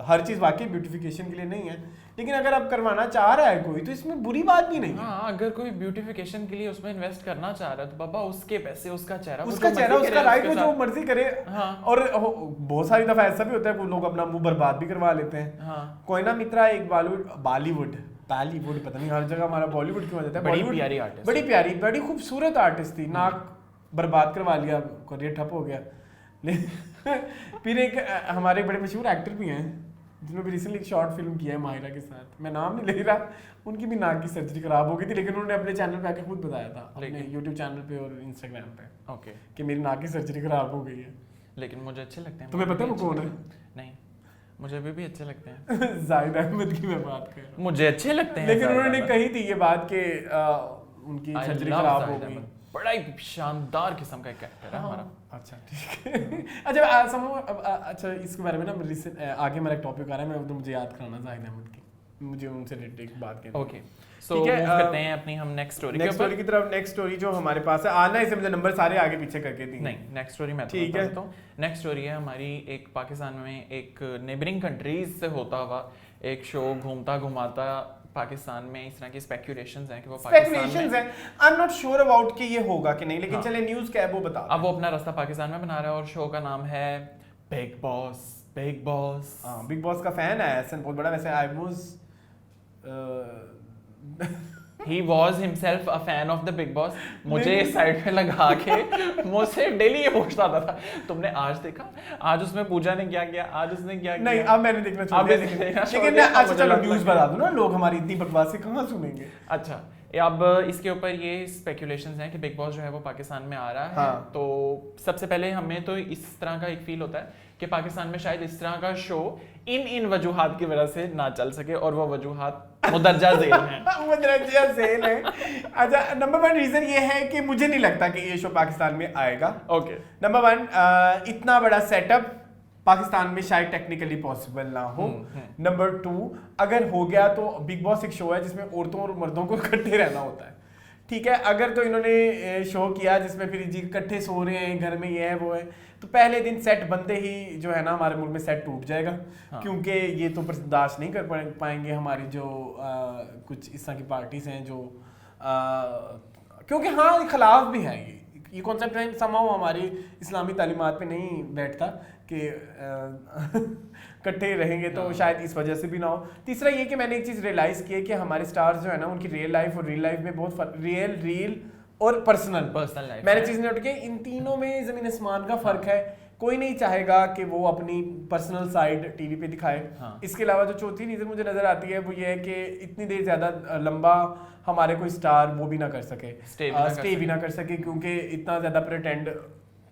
हर चीज़ वाकई ब्यूटिफिकेशन के लिए नहीं है, लेकिन अगर आप करवाना चाह रहा है कोई, तो इसमें बुरी बात भी नहीं है। हाँ, अगर कोई ब्यूटिफिकेशन के लिए उसमें इन्वेस्ट करना चाह रहा है तो बाबा उसके पैसे, उसका चेहरा, उसका राइट, वो जो मर्जी करे। हाँ। और बहुत सारी दफा ऐसा भी होता है, वो लोग अपना मुंह बर्बाद भी करवा लेते हैं। हाँ। कोई ना मित्रा एक बॉलीवुड पता नहीं हर जगह हमारा बॉलीवुड क्यों आ जाता है। बड़ी प्यारी आर्टिस्ट, बड़ी खूबसूरत आर्टिस्ट थी, नाक बर्बाद करवा लिया, करियर ठप हो गया। फिर एक हमारे बड़े मशहूर एक्टर भी हैं जिन्होंने भी रिसेंटली एक शॉर्ट फिल्म किया है माहिरा के साथ, मैं नाम नहीं ले रहा। उनकी भी नाक की सर्जरी खराब हो गई थी, लेकिन उन्होंने अपने चैनल पे आके खुद बताया था, अपने यूट्यूब चैनल पे और इंस्टाग्राम पे, ओके, कि मेरी नाक की सर्जरी खराब हो गई है। लेकिन मुझे अच्छे लगते हैं। तुम्हें पता है वो कौन है? नहीं, मुझे भी अच्छे लगते हैं। जाहिद अहमद की मैं बात कर रहा हूँ। मुझे अच्छे लगते हैं, लेकिन उन्होंने कही थी ये बात कि उनकी सर्जरी खराब हो गई। बड़ा ही शानदार किस्म का कैरेक्टर है हमारा। अच्छा, ठीक है। अच्छा, इसके बारे में ना आगे हमारा एक टॉपिक आ रहा है, मैं तो मुझे याद कराना जाहिद अहमद की, मुझे उनसे रिलेटेड एक बात कहनी है। ओके, सो मूव करते हैं अपनी हम नेक्स्ट स्टोरी की तरफ। नेक्स्ट स्टोरी जो हमारे पास है, आना इसे मुझे नंबर सारे आगे पीछे करके दी। नहीं, नेक्स्ट स्टोरी मैं ठीक है। नेक्स्ट स्टोरी है हमारी एक पाकिस्तान में एक नेबरिंग कंट्रीज से होता हुआ एक शो घूमता घुमाता पाकिस्तान में इस तरह की स्पेकुलेशंस हैं कि वो पाकिस्तान में, I am not sure about कि ये होगा कि नहीं, लेकिन हाँ। चले न्यूज़ क्या है वो बता। अब वो अपना रास्ता पाकिस्तान में बना रहा है और शो का नाम है बिग बॉस। बिग बॉस का फैन है एहसन बहुत बड़ा। वैसे I was He was himself a fan of the Big Boss। मुझे इस साइड पे लगा के मुझसे डेली ये पूछता था, तुमने आज देखा, आज उसमें पूजा ने क्या किया, आज उसने क्या किया। नहीं, अब मैंने देखना छोड़ दिया। लेकिन अच्छा चलो न्यूज़ बता दो ना, लोग हमारी इतनी बकवास कहाँ सुनेंगे। अच्छा, अब इसके ऊपर ये स्पेकुलेशंस हैं कि बिग बॉस जो है वो पाकिस्तान में आ रहा है। हाँ। तो सबसे पहले हमें तो इस तरह का एक फील होता है कि पाकिस्तान में शायद इस तरह का शो इन वजूहात की वजह से ना चल सके, और वो वजूहात मुदर्जा झेल हैं। मुदर्जा झेल है। अच्छा, नंबर 1 रीजन ये है कि मुझे नहीं लगता कि ये शो पाकिस्तान में आएगा। ओके, नंबर 1 इतना बड़ा सेटअप पाकिस्तान में शायद टेक्निकली पॉसिबल ना हो। नंबर 2, अगर हो गया तो बिग बॉस एक शो है जिसमें औरतों और मर्दों को इकट्ठे रहना होता है, ठीक है। अगर तो इन्होंने शो किया जिसमें फिर जी इकट्ठे सो रहे हैं घर में, ये है वो है, तो पहले दिन सेट बनते ही जो है ना हमारे मुल्क में सेट टूट जाएगा। हाँ। क्योंकि ये तो बर्दाश्त नहीं कर पाएंगे हमारी जो कुछ इस तरह की पार्टीज हैं जो क्योंकि हाँ खिलाफ भी है ये कॉन्सेप्ट है, समाओ हमारी इस्लामी तालीमात पे नहीं बैठता कि इकट्ठे रहेंगे, तो शायद इस वजह से भी ना हो। तीसरा ये कि मैंने एक चीज़ रियलाइज़ की है कि हमारे स्टार्स जो है ना उनकी रियल लाइफ और रियल लाइफ में बहुत रियल और पर्सनल लाइफ, मैंने चीज़ नोट की इन तीनों में ज़मीन आसमान का फ़र्क है। कोई नहीं चाहेगा कि वो अपनी पर्सनल साइड टीवी पे दिखाए। हाँ। इसके अलावा जो चौथी रीजन मुझे नजर आती है वो ये है कि इतनी देर ज्यादा लंबा हमारे कोई स्टार वो भी ना कर सके, स्टे भी ना कर सके, क्योंकि इतना ज्यादा प्रिटेंड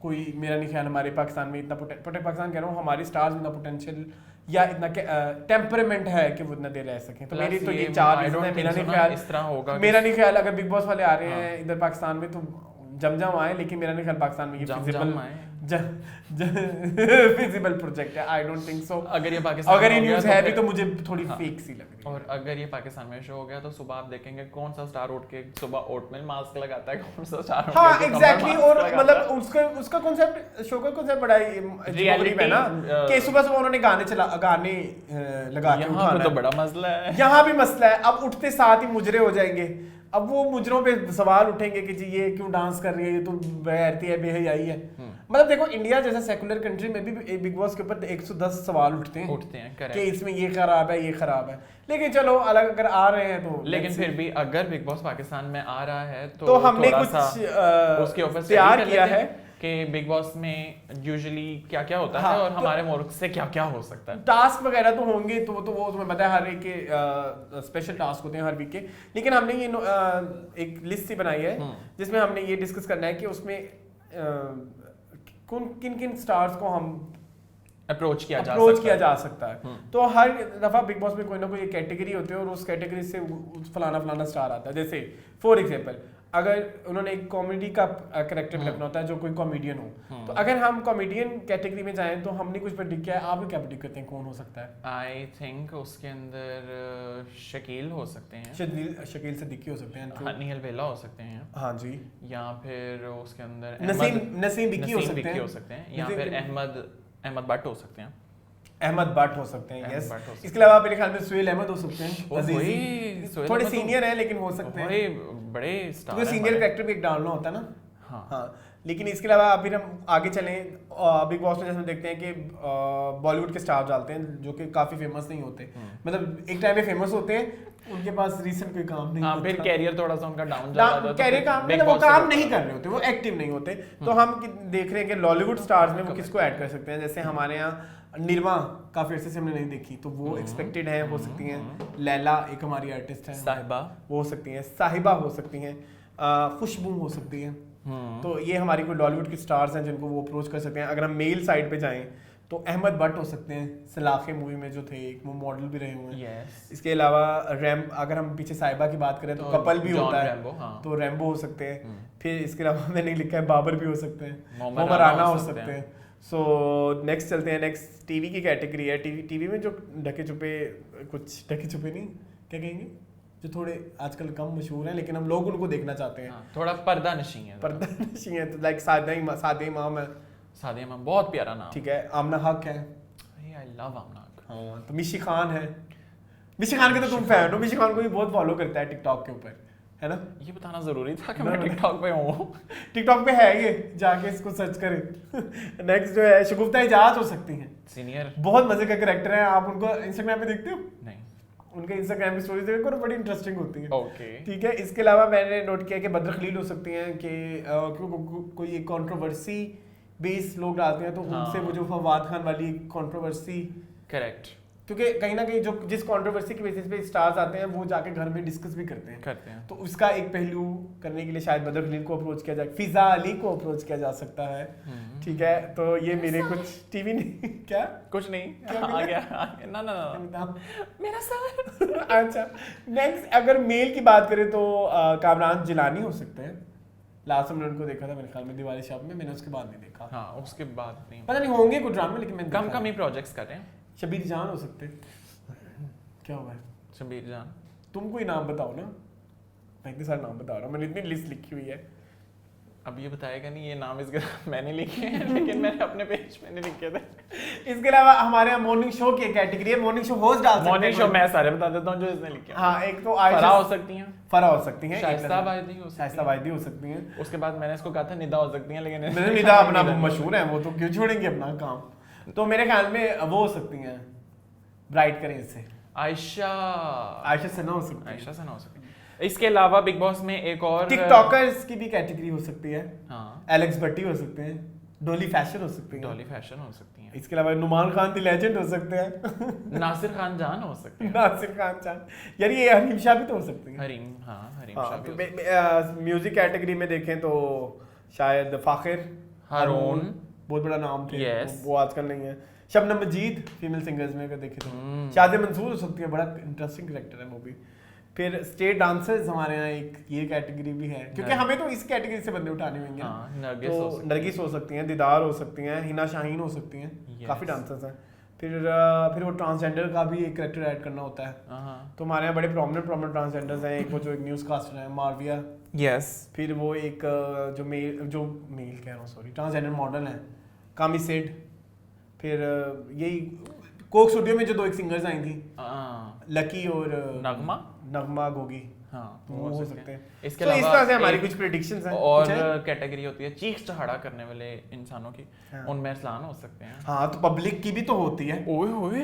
कोई मेरा नहीं ख्याल हमारे पाकिस्तान में इतना पाकिस्तान कह रहा हूँ, हमारे स्टार्स में इतना पोटेंशियल या इतना टेम्परामेंट है कि वो इतना देर रह सकें। तो मेरी तो ये 4 रीजन है। मेरा नहीं ख्याल इस तरह होगा, मेरा नहीं ख्याल अगर बिग बॉस वाले आ रहे हैं इधर पाकिस्तान में तो जम आए, लेकिन मेरा नहीं ख्याल पाकिस्तान में ये फिजिबल प्रोजेक्ट है। I don't think so. अगर ये पाकिस्तान अगर ये न्यूज़ है भी तो मुझे थोड़ी फेक सी लग रही है। और अगर ये पाकिस्तान में शो हो गया तो सुबह आप देखेंगे कौन सा स्टार उठ के सुबह ओटमील मास्क लगाता है, कौन सा स्टार हाँ एग्जैक्टली। और मतलब उसका कांसेप्ट, शो का कांसेप्ट बड़ा रियलिटी है ना कि सुबह सुबह उन्होंने गाने लगा के यहाँ पे तो बड़ा मसला है। यहाँ भी मसला है। अब उठते साथ ही मुजरे हो जाएंगे। अब वो मुजरों पे सवाल उठेंगे कि जी ये क्यों डांस कर रही है, ये तो बेहरती है, बेहयाई है। मतलब देखो इंडिया जैसा सेकुलर कंट्री में भी बिग बॉस के ऊपर 110 सवाल उठते हैं कि इसमें ये खराब है, ये खराब है। लेकिन चलो अलग अगर आ रहे हैं तो लेकिन फिर भी अगर बिग बॉस पाकिस्तान में आ रहा है तो हमने कुछ उसके ऊपर तैयार किया है कि बिग बॉस में यूजुअली क्या क्या होता है और हमारे मुल्क से क्या क्या हो सकता है। टास्क वगैरह तो होंगे, तो वो तुम्हें पता है हर एक के स्पेशल टास्क होते हैं हर वीक के। लेकिन हमने ये एक लिस्ट सी बनाई है जिसमें हमने ये डिस्कस करना है कि उसमें किन किन स्टार्स को हम अप्रोच किया जा सकता है। तो हर दफा बिग बॉस में कोई ना कोई एक कैटेगरी होती है और उस कैटेगरी से फलाना स्टार आता है। जैसे फॉर एग्जांपल अगर उन्होंने एक कॉमेडी का कैरेक्टर रखना होता है जो कोई कॉमेडियन हो, तो अगर हम कॉमेडियन कैटेगरी में जाएं तो हमने कुछ प्रेडिक्ट किया है। आप क्या प्रेडिक्ट करते हैं कौन हो सकता है? आई थिंक उसके अंदर शकील हो सकते हैं, शकील सिद्दीकी हो सकते हैं, हनी अलवेला हो सकते हैं, हाँ जी, या फिर उसके अंदर नसीम विक्की हो सकते हैं, या फिर अहमद भट्ट हो सकते हैं, अहमद भट्ट हो सकते हैं। यस, इसके अलावा मेरे ख्याल में सुहेल अहमद हो सकते हैं। थोड़े सीनियर हैं लेकिन हो सकते हैं, बड़े स्टार हैं। सीनियर कैरेक्टर भी एक डालना होता है ना। हाँ। लेकिन इसके अलावा अभी हम आगे चलें, बिग बॉस में जैसे हम देखते हैं कि बॉलीवुड के स्टार डालते हैं जो कि काफी फेमस नहीं होते, मतलब एक टाइम में फेमस होते हैं, उनके पास रीसेंट कोई काम नहीं होता, फिर कैरियर थोड़ा सा उनका डाउन जाता है, कैरियर काम मतलब वो काम नहीं कर रहे होते, वो एक्टिव नहीं होते। तो हम देख रहे हैं कि लॉलीवुड स्टार्स में वो किसको ऐड कर सकते हैं। जैसे हमारे यहाँ निर्मा काफी अर्से से हमने नहीं देखी, तो वो एक्सपेक्टेड है, हो सकती हैं। लैला एक हमारी आर्टिस्ट है, साहिबा वो हो सकती हैं, साहिबा हो सकती हैं, खुशबू हो सकती हैं। तो ये हमारी कोई बॉलीवुड की स्टार्स हैं जिनको वो अप्रोच कर सकते हैं। अगर हम मेल साइड पे जाएं तो अहमद भट्ट हो सकते हैं, सलाखे मूवी में जो थे वो मॉडल भी रहे हुए हैं। इसके अलावा अगर हम पीछे साहिबा की बात करें तो कपल भी होता है, तो रैम्बो हो सकते हैं। फिर इसके अलावा मैंने लिखा है बाबर भी हो सकते हैं, मोहम्मद राना हो सकते हैं। सो नेक्स्ट चलते हैं। नेक्स्ट टीवी की कैटेगरी है। टीवी में जो ढके छुपे नहीं क्या कहेंगे, जो थोड़े आजकल कम मशहूर हैं लेकिन हम लोग उनको देखना चाहते हैं। थोड़ा पर्दा नशी है तो लाइक सादे इमाम है। सादे इमाम बहुत प्यारा नाम, ठीक है। आमना हक है, आई लव आमना हक। हाँ, तो मिशी खान है। मिशी खान के तो तुम फैन हो, मिशी खान को भी बहुत फॉलो करता है टिकटॉक के ऊपर, है ना? ये बताना जरूरी था कि मैं टिकटॉक पे हूँ। टिकटॉक पे है ये, जाके इसको सर्च करें। नेक्स्ट जो है शगुफ्ता इजाज हो सकती हैं, सीनियर, बहुत मजे का कैरेक्टर है। आप उनको इंस्टाग्राम पे देखते हो? नहीं, उनके इंस्टाग्राम की स्टोरीज देखो, बड़ी इंटरेस्टिंग होती है। ओके, ठीक है। इसके अलावा मैंने नोट किया कि बद्र खलील हो सकती हैं कि कोई एक कंट्रोवर्सी बेस लोग डालते हैं, तो उनसे वो जो फवाद खान वाली कंट्रोवर्सी, करेक्ट, क्योंकि कहीं ना कहीं जो जिस कंट्रोवर्सी की बेसिस पे स्टार्स आते हैं वो जाके घर में डिस्कस भी करते हैं। तो उसका एक पहलू करने के लिए शायद बद्र खलील को अप्रोच किया जाए, फिजा अली को अप्रोच किया जा सकता है। ठीक है, तो ये मेरे कुछ टीवी नहीं क्या कुछ नहीं आ गया ना मेरा सर। अच्छा, नेक्स्ट अगर मेल की बात करें तो कामरान जिलानी हो सकते हैं। लास्ट में उनको देखा था मेरे ख्याल में दिवाली शॉप में, मैंने उसके बाद नहीं देखा। हाँ, उसके बाद नहीं, पता नहीं होंगे कुछ ड्रामे, लेकिन मैं कम ही प्रोजेक्ट्स कर रहे हैं। शबीर जान हो सकते, क्या हुआ है? शबीर जान, तुम कोई नाम बताओ ना, मैं इतने सारे नाम बता रहा हूँ, मैंने इतनी लिस्ट लिखी हुई है। अब ये बताएगा नहीं ये नाम इसके मैंने लिखे हैं, लेकिन मैंने अपने पेज पे नहीं लिखे थे। इसके अलावा हमारे यहाँ मॉर्निंग शो की कैटेगरी है, मॉर्निंग शो होस्ट डाल सकते हैं। मॉर्निंग शो मैं सारे बता देता हूँ जो इसने लिखे। हाँ, एक तो फरा हो सकती हैं, शाइस्ता वाहिदी हो सकती हैं। उसके बाद मैंने इसको कहा था निदा हो सकती हैं, लेकिन निदा अपना मशहूर है, वो तो क्यों छोड़ेंगे अपना काम। तो मेरे ख्याल में वो हो सकती हैं, ब्राइट करें इससे, आयशा सना हो सकती है। इसके अलावा बिग बॉस में एक और टिकटॉकर्स की भी कैटेगरी हो सकती है। हाँ, एलेक्स भट्टी हो सकते हैं, डॉली फैशन हो सकती है, डॉली फैशन हो सकती हैं, इसके अलावा नुमान खान द लेजेंड हो सकते हैं, नासिर खान जान हो सकते हैं, नासिर खान जान, यार ये हरीम शाह भी तो हो सकती है। हरीम, हाँ हरीम हाँ, शाह भी तो हो सकते म्यूजिक कैटेगरी में देखें तो शायद फाखिर हैं। हारून, बहुत बड़ा नाम थे, Yes. वो आजकल नहीं है। शबनम मजीद फीमेल सिंगर्स में अगर देखें तो हम्म। शाज़िया मंसूर हो सकती है, बड़ा इंटरेस्टिंग कैरेक्टर है वो भी। फिर स्टेट डांसर्स हमारे यहाँ एक ये कैटेगरी भी है, क्योंकि हाँ। हमें तो इस कैटेगरी से बंदे उठाने होंगे ना। हाँ, नरगिस हो तो सकती है। नरगिस हो सकती हैं, दीदार हो सकती हैं, हिना शाहीन हो सकती हैं, Yes. काफ़ी डांसर्स हैं। फिर वो ट्रांसजेंडर का भी एक कैरेक्टर ऐड करना होता है, हाँ, तो हमारे यहाँ बड़े प्रोमिनेंट ट्रांसजेंडर्स हैं। एक वो जो एक न्यूज़ कास्टर है मारविया, यस, फिर वो एक जो मेल कह रहा हूँ सॉरी, ट्रांसजेंडर मॉडल है कामी सेड। फिर यही कोक स्टूडियो में जो 2 एक सिंगर्स आई थी, लकी और नगमा गोगी, हाँ, वो हो सकते हैं। इसके तो इस अलावा तरह से हमारी एक कुछ प्रेडिक्शंस हैं। और कुछ है? कैटेगरी होती है चीख चहाड़ा करने वाले इंसानों की, हाँ। उनमें अरसलान हो सकते हैं। हाँ, तो पब्लिक की भी तो होती है। ओए होए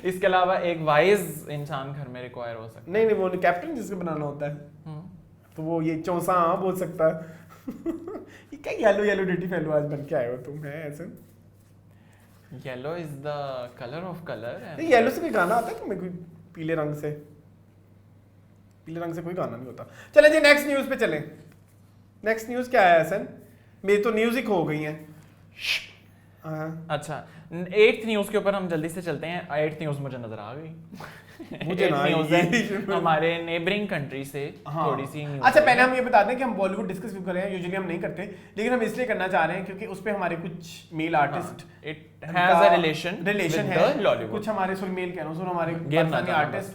इसके अलावा एक वाइज इंसान घर में रिक्वायर हो सकता नहीं, वो कैप्टन जिसको बनाना होता है, है। तो वो ये चौंसा हाँ बोल सकता है। ये क्या येलो डिटी फेलो आज बन के आए हो तुम, है ऐसे? Yellow is the colour of colour. नहीं, येलो से कोई गाना आता है तुम्हें? कोई पीले रंग से कोई गाना नहीं होता। चलें जी नेक्स्ट न्यूज़ पे चलें। नेक्स्ट न्यूज़ क्या है हसन? मेरी तो न्यूज़ ही खो गई है। अच्छा, 8th न्यूज़ के ऊपर हम जल्दी से चलते हैं। 8th न्यूज़ मुझे नजर आ गई। मुझे ना न्यूज़ है हमारे नेबरिंग कंट्री से थोड़ी सी न्यूज़। अच्छा, पहले हम ये बता दें कि हम बॉलीवुड डिस्कस क्यों कर रहे हैं। यूजुअली हम नहीं करते, लेकिन हम इसलिए करना चाह रहे हैं क्योंकि उस पे हमारे कुछ male artist it has a relation है लॉलीवुड। कुछ हमारे मेल कह रहा हूँ, हमारे पाकिस्तानी आर्टिस्ट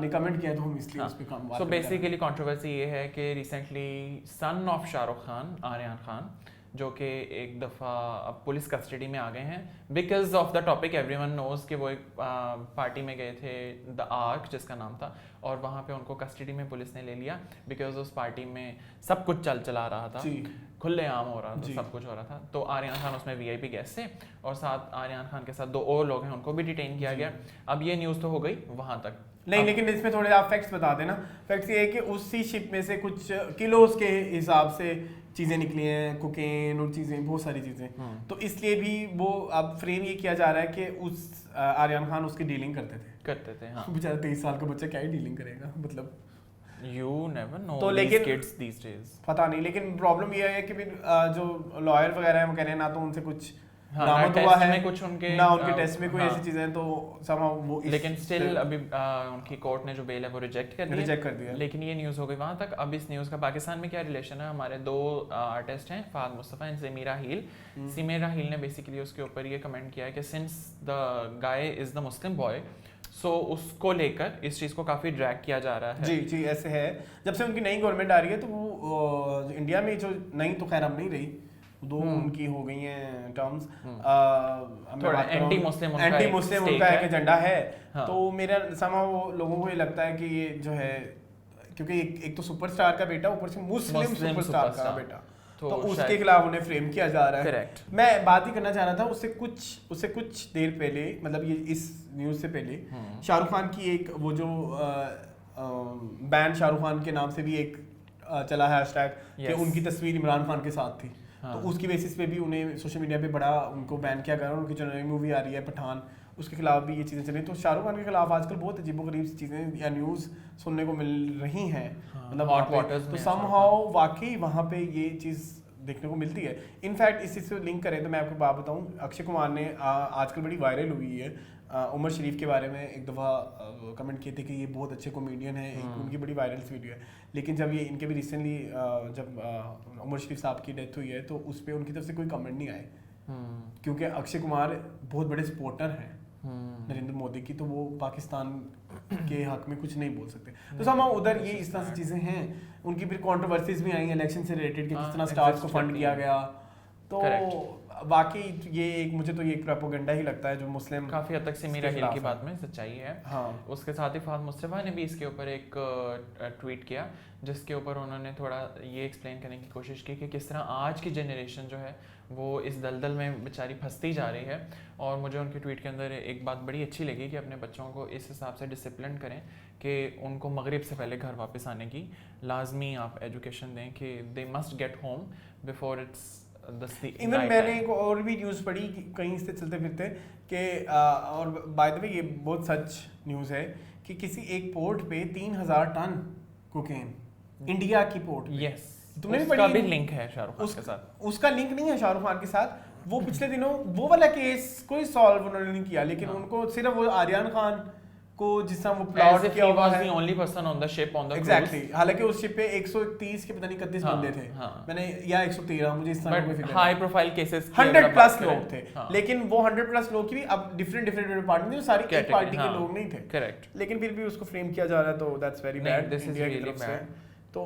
ने कमेंट किया, तो हम इसलिए उस पे काम सो बेसिकली कंट्रोवर्सी ये है कि recently son of Shahrukh Khan, Aryan Khan, जो कि एक दफ़ा अब पुलिस कस्टडी में आ गए हैं because of the topic everyone knows कि वो एक पार्टी में गए थे द आर्क जिसका नाम था, और वहाँ पे उनको कस्टडी में पुलिस ने ले लिया बिकॉज उस पार्टी में सब कुछ चला रहा था, खुलेआम हो रहा था, सब कुछ हो रहा था। तो आर्यन खान उसमें वीआईपी गेस्ट थे, और साथ आर्यन खान के साथ 2 और लोग हैं, उनको भी डिटेन किया गया। अब ये न्यूज़ तो हो गई वहाँ तक। नहीं, लेकिन इसमें थोड़े आप फैक्ट्स बता देना। फैक्ट्स ये है कि उसी शिप में से कुछ किलोस के हिसाब से चीज़ें निकली हैं, कोकेन और चीज़ें, बहुत सारी चीज़ें। तो इसलिए भी वो अब फ्रेम ये किया जा रहा है कि उस आर्यन खान उसकी डीलिंग करते थे। हाँ, बेचारा 23 साल का बच्चा क्या ही डीलिंग करेगा, मतलब You never know तो these लेकिन kids these days। पता नहीं, लेकिन प्रॉब्लम ये है कि फिर जो लॉयर वगैरह हैं वो कह रहे हैं ना तो उनसे कुछ हाँ, बरामद हुआ है, कुछ उनके ना उनके टेस्ट में कोई हाँ, ऐसी चीजें, तो somehow वो लेकिन स्टिल अभी उनकी कोर्ट ने जो बेल है वो रिजेक्ट कर दिया। लेकिन ये न्यूज़ हो गई वहाँ तक। अब इस न्यूज़ का पाकिस्तान में क्या रिलेशन है? हमारे 2 आर्टिस्ट हैं, फहद मुस्तफ़ा एंड सिमीरा हील। सिमीरा हील ने बेसिकली उसके ऊपर ये कमेंट किया है कि since the guy is the Muslim boy, so उसको लेकर इस चीज़ को काफ़ी ड्रैग किया जा रहा है। जी ऐसे है। जब से उनकी नई गवर्नमेंट आ रही है तो वो इंडिया में जो नई तो खैर अब नहीं रही, 2 उनकी हो गई हैं टर्म्स। थोड़ा एंटी मुस्लिम उनका एक एजेंडा है। हाँ। तो मेरा वो लोगों को ये लगता है कि ये जो है, क्योंकि एक तो सुपरस्टार का बेटा, ऊपर से मुस्लिम सुपरस्टार का बेटा, तो उसके खिलाफ उन्हें फ्रेम किया जा रहा है। करेक्ट। मैं बात ही करना चाह रहा था उससे कुछ देर पहले, मतलब ये इस न्यूज़ से पहले शाहरुख खान की एक वो जो बैन शाहरुख खान के नाम से भी एक चला है हैशटैग कि उनकी तस्वीर इमरान खान के साथ थी। तो उसकी बेसिस पे भी उन्हें सोशल मीडिया पे बड़ा उनको बैन किया गया। उनकी जो नई मूवी आ रही है पठान, उसके खिलाफ भी ये चीज़ें चल रही। तो शाहरुख खान के खिलाफ आजकल बहुत अजीबोगरीब चीज़ें या न्यूज़ सुनने को मिल रही हैं, मतलब तो समहाउ वाकई वहाँ पे ये चीज़ देखने को मिलती है। इनफैक्ट इसी से लिंक करें तो मैं आपको बात बताऊँ, अक्षय कुमार ने आजकल बड़ी वायरल हुई है उमर शरीफ के बारे में एक दफ़ा कमेंट किए थे कि ये बहुत अच्छे कॉमेडियन है, उनकी बड़ी वायरल वीडियो है। लेकिन जब ये इनके भी रिसेंटली जब उमर शरीफ साहब की डेथ हुई है तो उस पर उनकी तरफ से कोई कमेंट नहीं आए, क्योंकि अक्षय कुमार बहुत बड़े सपोर्टर हैं नरेंद्र मोदी की, तो वो पाकिस्तान के हक में कुछ नहीं बोल सकते। तो समां उधर ये इस तरह से चीज़ें हैं। उनकी फिर कंट्रोवर्सीज भी आई इलेक्शन से रिलेटेड कि किस तरह स्टार्स को फंड किया गया। तो बाकी ये एक मुझे तो ये एक प्रोपेगेंडा ही लगता है जो मुस्लिम काफ़ी हद तक सिमीरा हिल की बात में सच्चाई है। हाँ उसके साथ ही फहद मुस्तफ़ा ने भी इसके ऊपर एक ट्वीट किया जिसके ऊपर उन्होंने थोड़ा ये एक्सप्लेन करने की कोशिश की कि किस तरह आज की जनरेशन जो है वो इस दलदल में बेचारी फंसती जा रही है। और मुझे उनके ट्वीट के अंदर एक बात बड़ी अच्छी लगी कि अपने बच्चों को इस हिसाब से डिसिप्लिन करें कि उनको मगरिब से पहले घर वापस आने की लाजमी आप एजुकेशन दें कि they must get home before it's even मैंने एक और भी न्यूज़ पढ़ी कहीं से चलते फिरते कि और बाय द वे ये बहुत सच न्यूज़ है कि किसी एक पोर्ट पे 3000 टन कोकेन इंडिया की पोर्ट पे। यस तुमने भी उसका पढ़ी भी लिंक है शाहरुख खान के साथ। उसका लिंक नहीं है शाहरुख खान के साथ। वो पिछले दिनों वो वाला केस कोई सॉल्व उन्होंने नहीं किया, लेकिन उनको सिर्फ वो आर्यन खान को जिस तरह वो प्लॉट किया हुआ है the only person on the ship on the exactly. हालांकि उस शिप पे 130 के पता नहीं 31 बंदे थे, मैंने या 113 मुझे इस तरह कोई figure high profile cases 100 plus लोग थे। लेकिन वो 100 प्लस लोग की भी अब डिफरेंट डिपार्टमेंट में सारी एक पार्टी के लोग नहीं थे। करेक्ट। लेकिन फिर भी उसको फ्रेम किया जा रहा है तो दैट्स वेरी बैड इंडिया की तरफ से। तो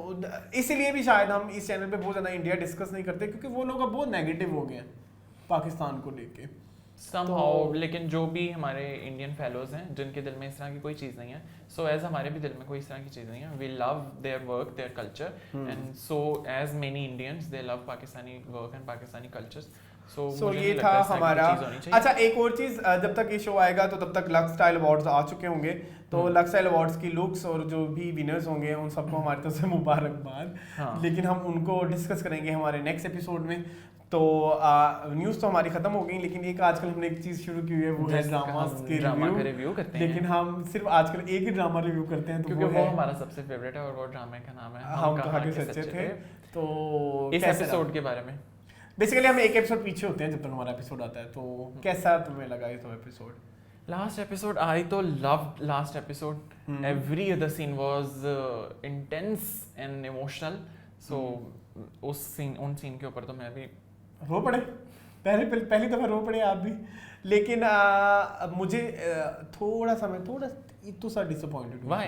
इसीलिए भी शायद हम इस चैनल पे बहुत ज़्यादा इंडिया डिस्कस नहीं करते क्योंकि वो लोग अब बहुत नेगेटिव हो गए हैं पाकिस्तान को लेके somehow। लेकिन जो भी हमारे इंडियन फेलोज हैं जिनके दिल में इस तरह की कोई चीज़ नहीं है, सो एज हमारे भी दिल में कोई इस तरह की चीज़ नहीं है, we love their work their culture and so as many Indians they love Pakistani work and Pakistani cultures. So ये था हमारा। अच्छा एक और चीज़, जब तक ये शो आएगा तो तब तक लक्स स्टाइल अवार्ड्स आ चुके होंगे, तो लक्स स्टाइल अवार्ड्स की लुक्स और जो भी विनर्स होंगे उन सबको हमारी तरफ से मुबारकबाद। लेकिन हम उनको डिस्कस करेंगे हमारे नेक्स्ट एपिसोड में। तो न्यूज़ तो हमारी खत्म हो गई, लेकिन एक आजकल हमने एक चीज़ शुरू की हुई है वो है ड्रामा के रिव्यू करते हैं। लेकिन हम सिर्फ आजकल एक ही ड्रामा रिव्यू करते हैं क्योंकि वो हमारा सबसे फेवरेट है और वो ड्रामे का नाम है हम कहाँ के सच्चे थे। तो इस एपिसोड के बारे में बेसिकली हम एक एपिसोड पीछे होते हैं जब तक हमारा एपिसोड आता है। तो कैसा तुम्हें लगा ये तो episode? Last episode I too loved last episode. Every other scene was intense and emotional. So उस सीन उन सीन के ऊपर तो मैं भी रो पड़े, पहली दफ़ा रो पड़े आप भी। लेकिन मुझे थोड़ा सा डिसअपॉइंटेड हुआ।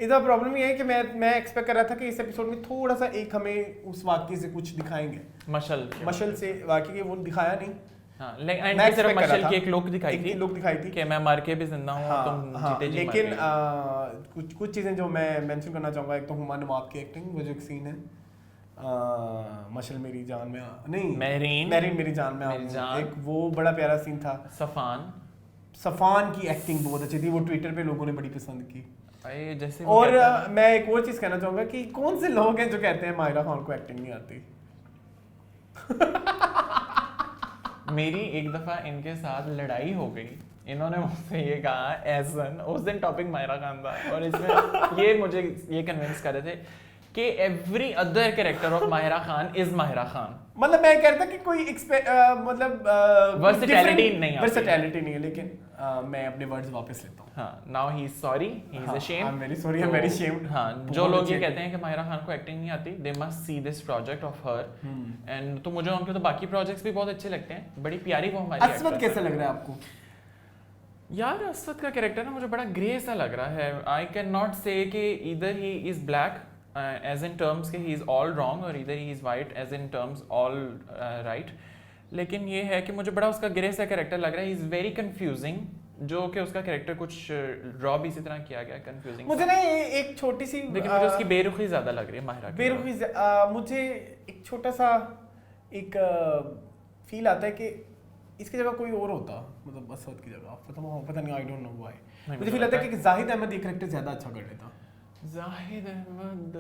इसका प्रॉब्लम ये है कि मैं एक्सपेक्ट कर रहा था कि इस एपिसोड में थोड़ा सा एक हमें उस वाक़ये से कुछ दिखाएंगे, मशल से वाक़ये के वो दिखाया नहीं। हाँ, लेकिन सिर्फ मशल की एक लुक दिखाई थी कि मैं मर के भी जिंदा हूँ, तुम जीते जी। लेकिन कुछ चीज़ें जो मैं मेंशन करना चाहूँगा, एक तो हुमा नवाब की एक्टिंग, वो जो एक सीन है मशल मेरी जान में नहीं महरीन मेरी जान में एक वो बड़ा प्यारा सीन था। सफान की एक्टिंग बहुत अच्छी थी, वो ट्विटर पे लोगों ने बड़ी पसंद की। जैसे और मैं एक और चीज़ कहना चाहूँगा कि कौन से लोग हैं जो कहते हैं माहिरा खान को एक्टिंग नहीं आती। मेरी एक दफ़ा इनके साथ लड़ाई हो गई, इन्होंने मुझसे ये कहा एहसन, उस दिन टॉपिक माहिरा खान था और इसमें ये मुझे ये कन्विंस कर रहे थे कि every other character of Mahira Khan is Mahira Khan. मतलब मैं कह रहा था कि कोई मतलब वर्सेटैलिटी नहीं है, लेकिन मैं अपने वर्ड्स वापस लेता हूँ। हाँ, now he is sorry, he is ashamed. I am very sorry, I am very ashamed. हाँ, जो लोग ये कहते हैं कि माहिरा खान को एक्टिंग नहीं आती, they must see this project of her. And तो मुझे उनके तो बाकी प्रोजेक्ट्स भी बहुत अच्छे लगते हैं, बड़ी प्यारी वो हमारी। असवद कैसा लग रहा है आपको? यार असवद का कैरेक्टर ना मुझे बड़ा ग्रे सा लग रहा है। आई कैन नॉट से कि इधर he is black as in terms कि he is all wrong और either he is white as in terms all right। लेकिन ये है कि मुझे बड़ा उसका ग्रे सा कैरेक्टर लग रहा है। he is very confusing, जो कि उसका कैरेक्टर कुछ ड्रॉ भी इसी तरह किया गया, confusing मुझे ना एक छोटी सी, लेकिन मुझे उसकी बेरुखी ज़्यादा लग रही है माहिरा की। बेरुखी मुझे एक छोटा सा एक फील आता है कि इसकी जगह कोई और होता, मतलब असद की जगह पता नहीं, आई डोंट नो व्हाई मुझे फील आता है कि जाहिद अहमद ये कैरेक्टर ज़्यादा अच्छा कर लेता। जाहिद अहमद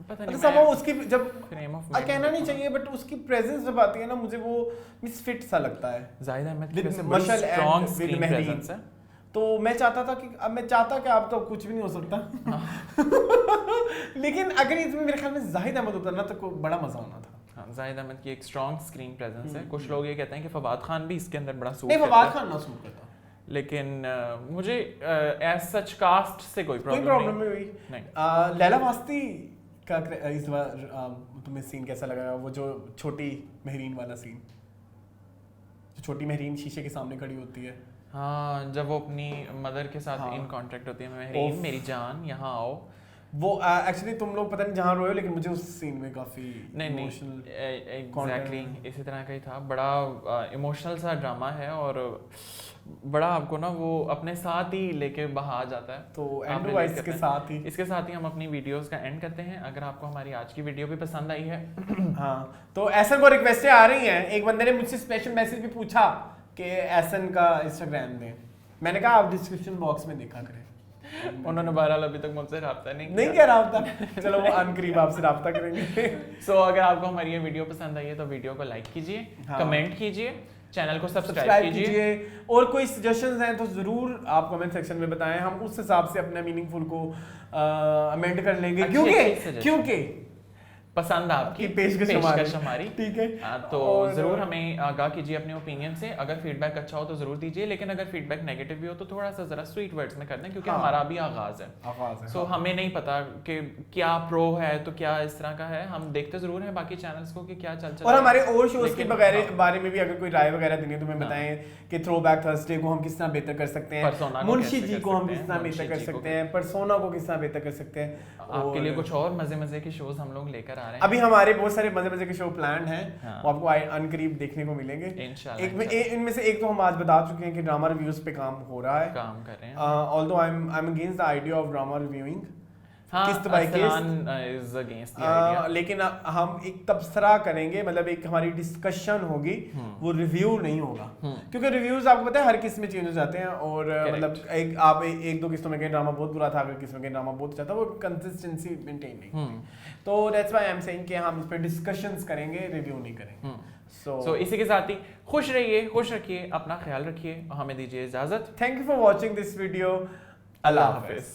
पता नहीं, सब उसकी जब कहना नहीं चाहिए बट उसकी प्रेजेंस जब आती है ना मुझे वो मिसफिट सा लगता है। जाहिद अहमद की वैसे बड़ी स्ट्रांग स्क्रीन प्रेजेंस है। तो मैं चाहता कि आप तो कुछ भी नहीं हो सकता। लेकिन अगर इसमें मेरे ख्याल में जाहिद अहमद होता ना तो बड़ा मजा आना था। हाँ, जाहिद अहमद की एक स्ट्रांग स्क्रीन प्रेजेंस है। कुछ लोग ये कहते हैं कि फवाद खान भी इसके अंदर बड़ा सूट करता है। फवाद खान ना सूट करता, लेकिन मुझे एज सच कास्ट से कोई प्रॉब्लम नहीं। लैला वास्ती का इस बार तुम्हें सीन कैसा लगा? वो जो छोटी महरीन वाला सीन, जो छोटी महरीन शीशे के सामने खड़ी होती है। हाँ, जब वो अपनी मदर के साथ इन कॉन्ट्रैक्ट होती है, महरीन मेरी जान यहाँ आओ, वो एक्चुअली तुम लोग पता नहीं जहाँ रोए हो, लेकिन मुझे उस सीन में काफी नहीं एग्जैक्टली इसी तरह का ही था। बड़ा इमोशनल सा ड्रामा है और बड़ा आपको ना वो अपने साथ ही लेके बहा जाता है। तो आप एंड relate वाइज करते के हैं। साथ ही इसके साथ ही हम अपनी वीडियोस का एंड करते हैं। अगर आपको हमारी आज की वीडियो भी पसंद आई है हाँ, तो ऐसन को रिक्वेस्टें आ रही हैं। एक बंदे ने मुझसे स्पेशल मैसेज भी पूछा कि ऐसन का इंस्टाग्राम दें। मैंने कहा आप डिस्क्रिप्शन बॉक्स में देखा करें। उन्होंने बहरहाल अभी तक मुझसे रब्ता नहीं कह रहा था, चलो वो अनकरीब आपसे रब्ता करेंगे। सो अगर आपको हमारी ये वीडियो पसंद आई है तो वीडियो को लाइक कीजिए, हाँ। कमेंट कीजिए, चैनल को सब्सक्राइब सब्सक्राइब कीजिए। कीजिए और कोई सजेशंस हैं तो जरूर आप कमेंट सेक्शन में बताएं, हम उस हिसाब से अपना मीनिंगफुल को अमेंड कर लेंगे। अच्छी क्योंकि suggestion। पसंद आपकी, की पेशकश हमारी। ठीक है। तो और जरूर हमें आगाह कीजिए अपने ओपिनियन से। अगर फीडबैक अच्छा हो तो जरूर दीजिए, लेकिन अगर फीडबैक नेगेटिव भी हो तो थोड़ा सा जरा स्वीट वर्ड्स में कर दें, क्योंकि हाँ। हमारा भी आगाज है। आगाज है, सो हाँ। हमें नहीं पता कि क्या प्रो है तो क्या इस तरह का है। हम देखते जरूर हैं बाकी चैनल्स को कि क्या चल और हमारे और शोज के लेकिन बगैर हाँ। बारे में भी अगर कोई राय वगैरह देनी है तो हमें हाँ। बताएं कि थ्रोबैक थर्सडे को हम किस तरह बेहतर कर सकते हैं, Persona को मुंशी कैसे जी कर को हम सकते किस हैं, तरह मुंशी बेहतर कर जी को सकते हैं, पर्सोना को किस तरह बेहतर कर सकते हैं। आपके लिए कुछ और मजे मजे के शोज हम लोग लेकर आ रहे हैं। अभी हमारे बहुत सारे मजे मजे के शो प्लान हैं, हाँ। वो आपको अनकरीब देखने को मिलेंगे। इंशाल्लाह इनमें से एक तो हम आज बता चुके हैं कि ड्रामा रिव्यूज पे काम हो रहा है, काम कर रहे हैं। Although I am against the idea of drama reviewing, हाँ, किस्त by किस्त। is against the idea। लेकिन हम एक तबसरा करेंगे, मतलब एक हमारी डिस्कशन होगी, वो रिव्यू नहीं होगा। क्योंकि रिव्यूज आपको पता है हर किस्त में चेंज हो जाते हैं और मतलब आप एक दो किस्तों में कहीं ड्रामा बहुत बुरा था, अगर किस्त में कहीं ड्रामा बहुत अच्छा था, वो कंसिस्टेंसी मेंटेन नहीं। तो that's why I am saying कि हम इस पे डिस्कशंस करेंगे, रिव्यू नहीं करेंगे। सो इसी के साथ ही खुश रहिए, खुश रखिए, अपना ख्याल रखिए और हमें दीजिए इजाजत। Thank you for watching this video. Allah Hafiz.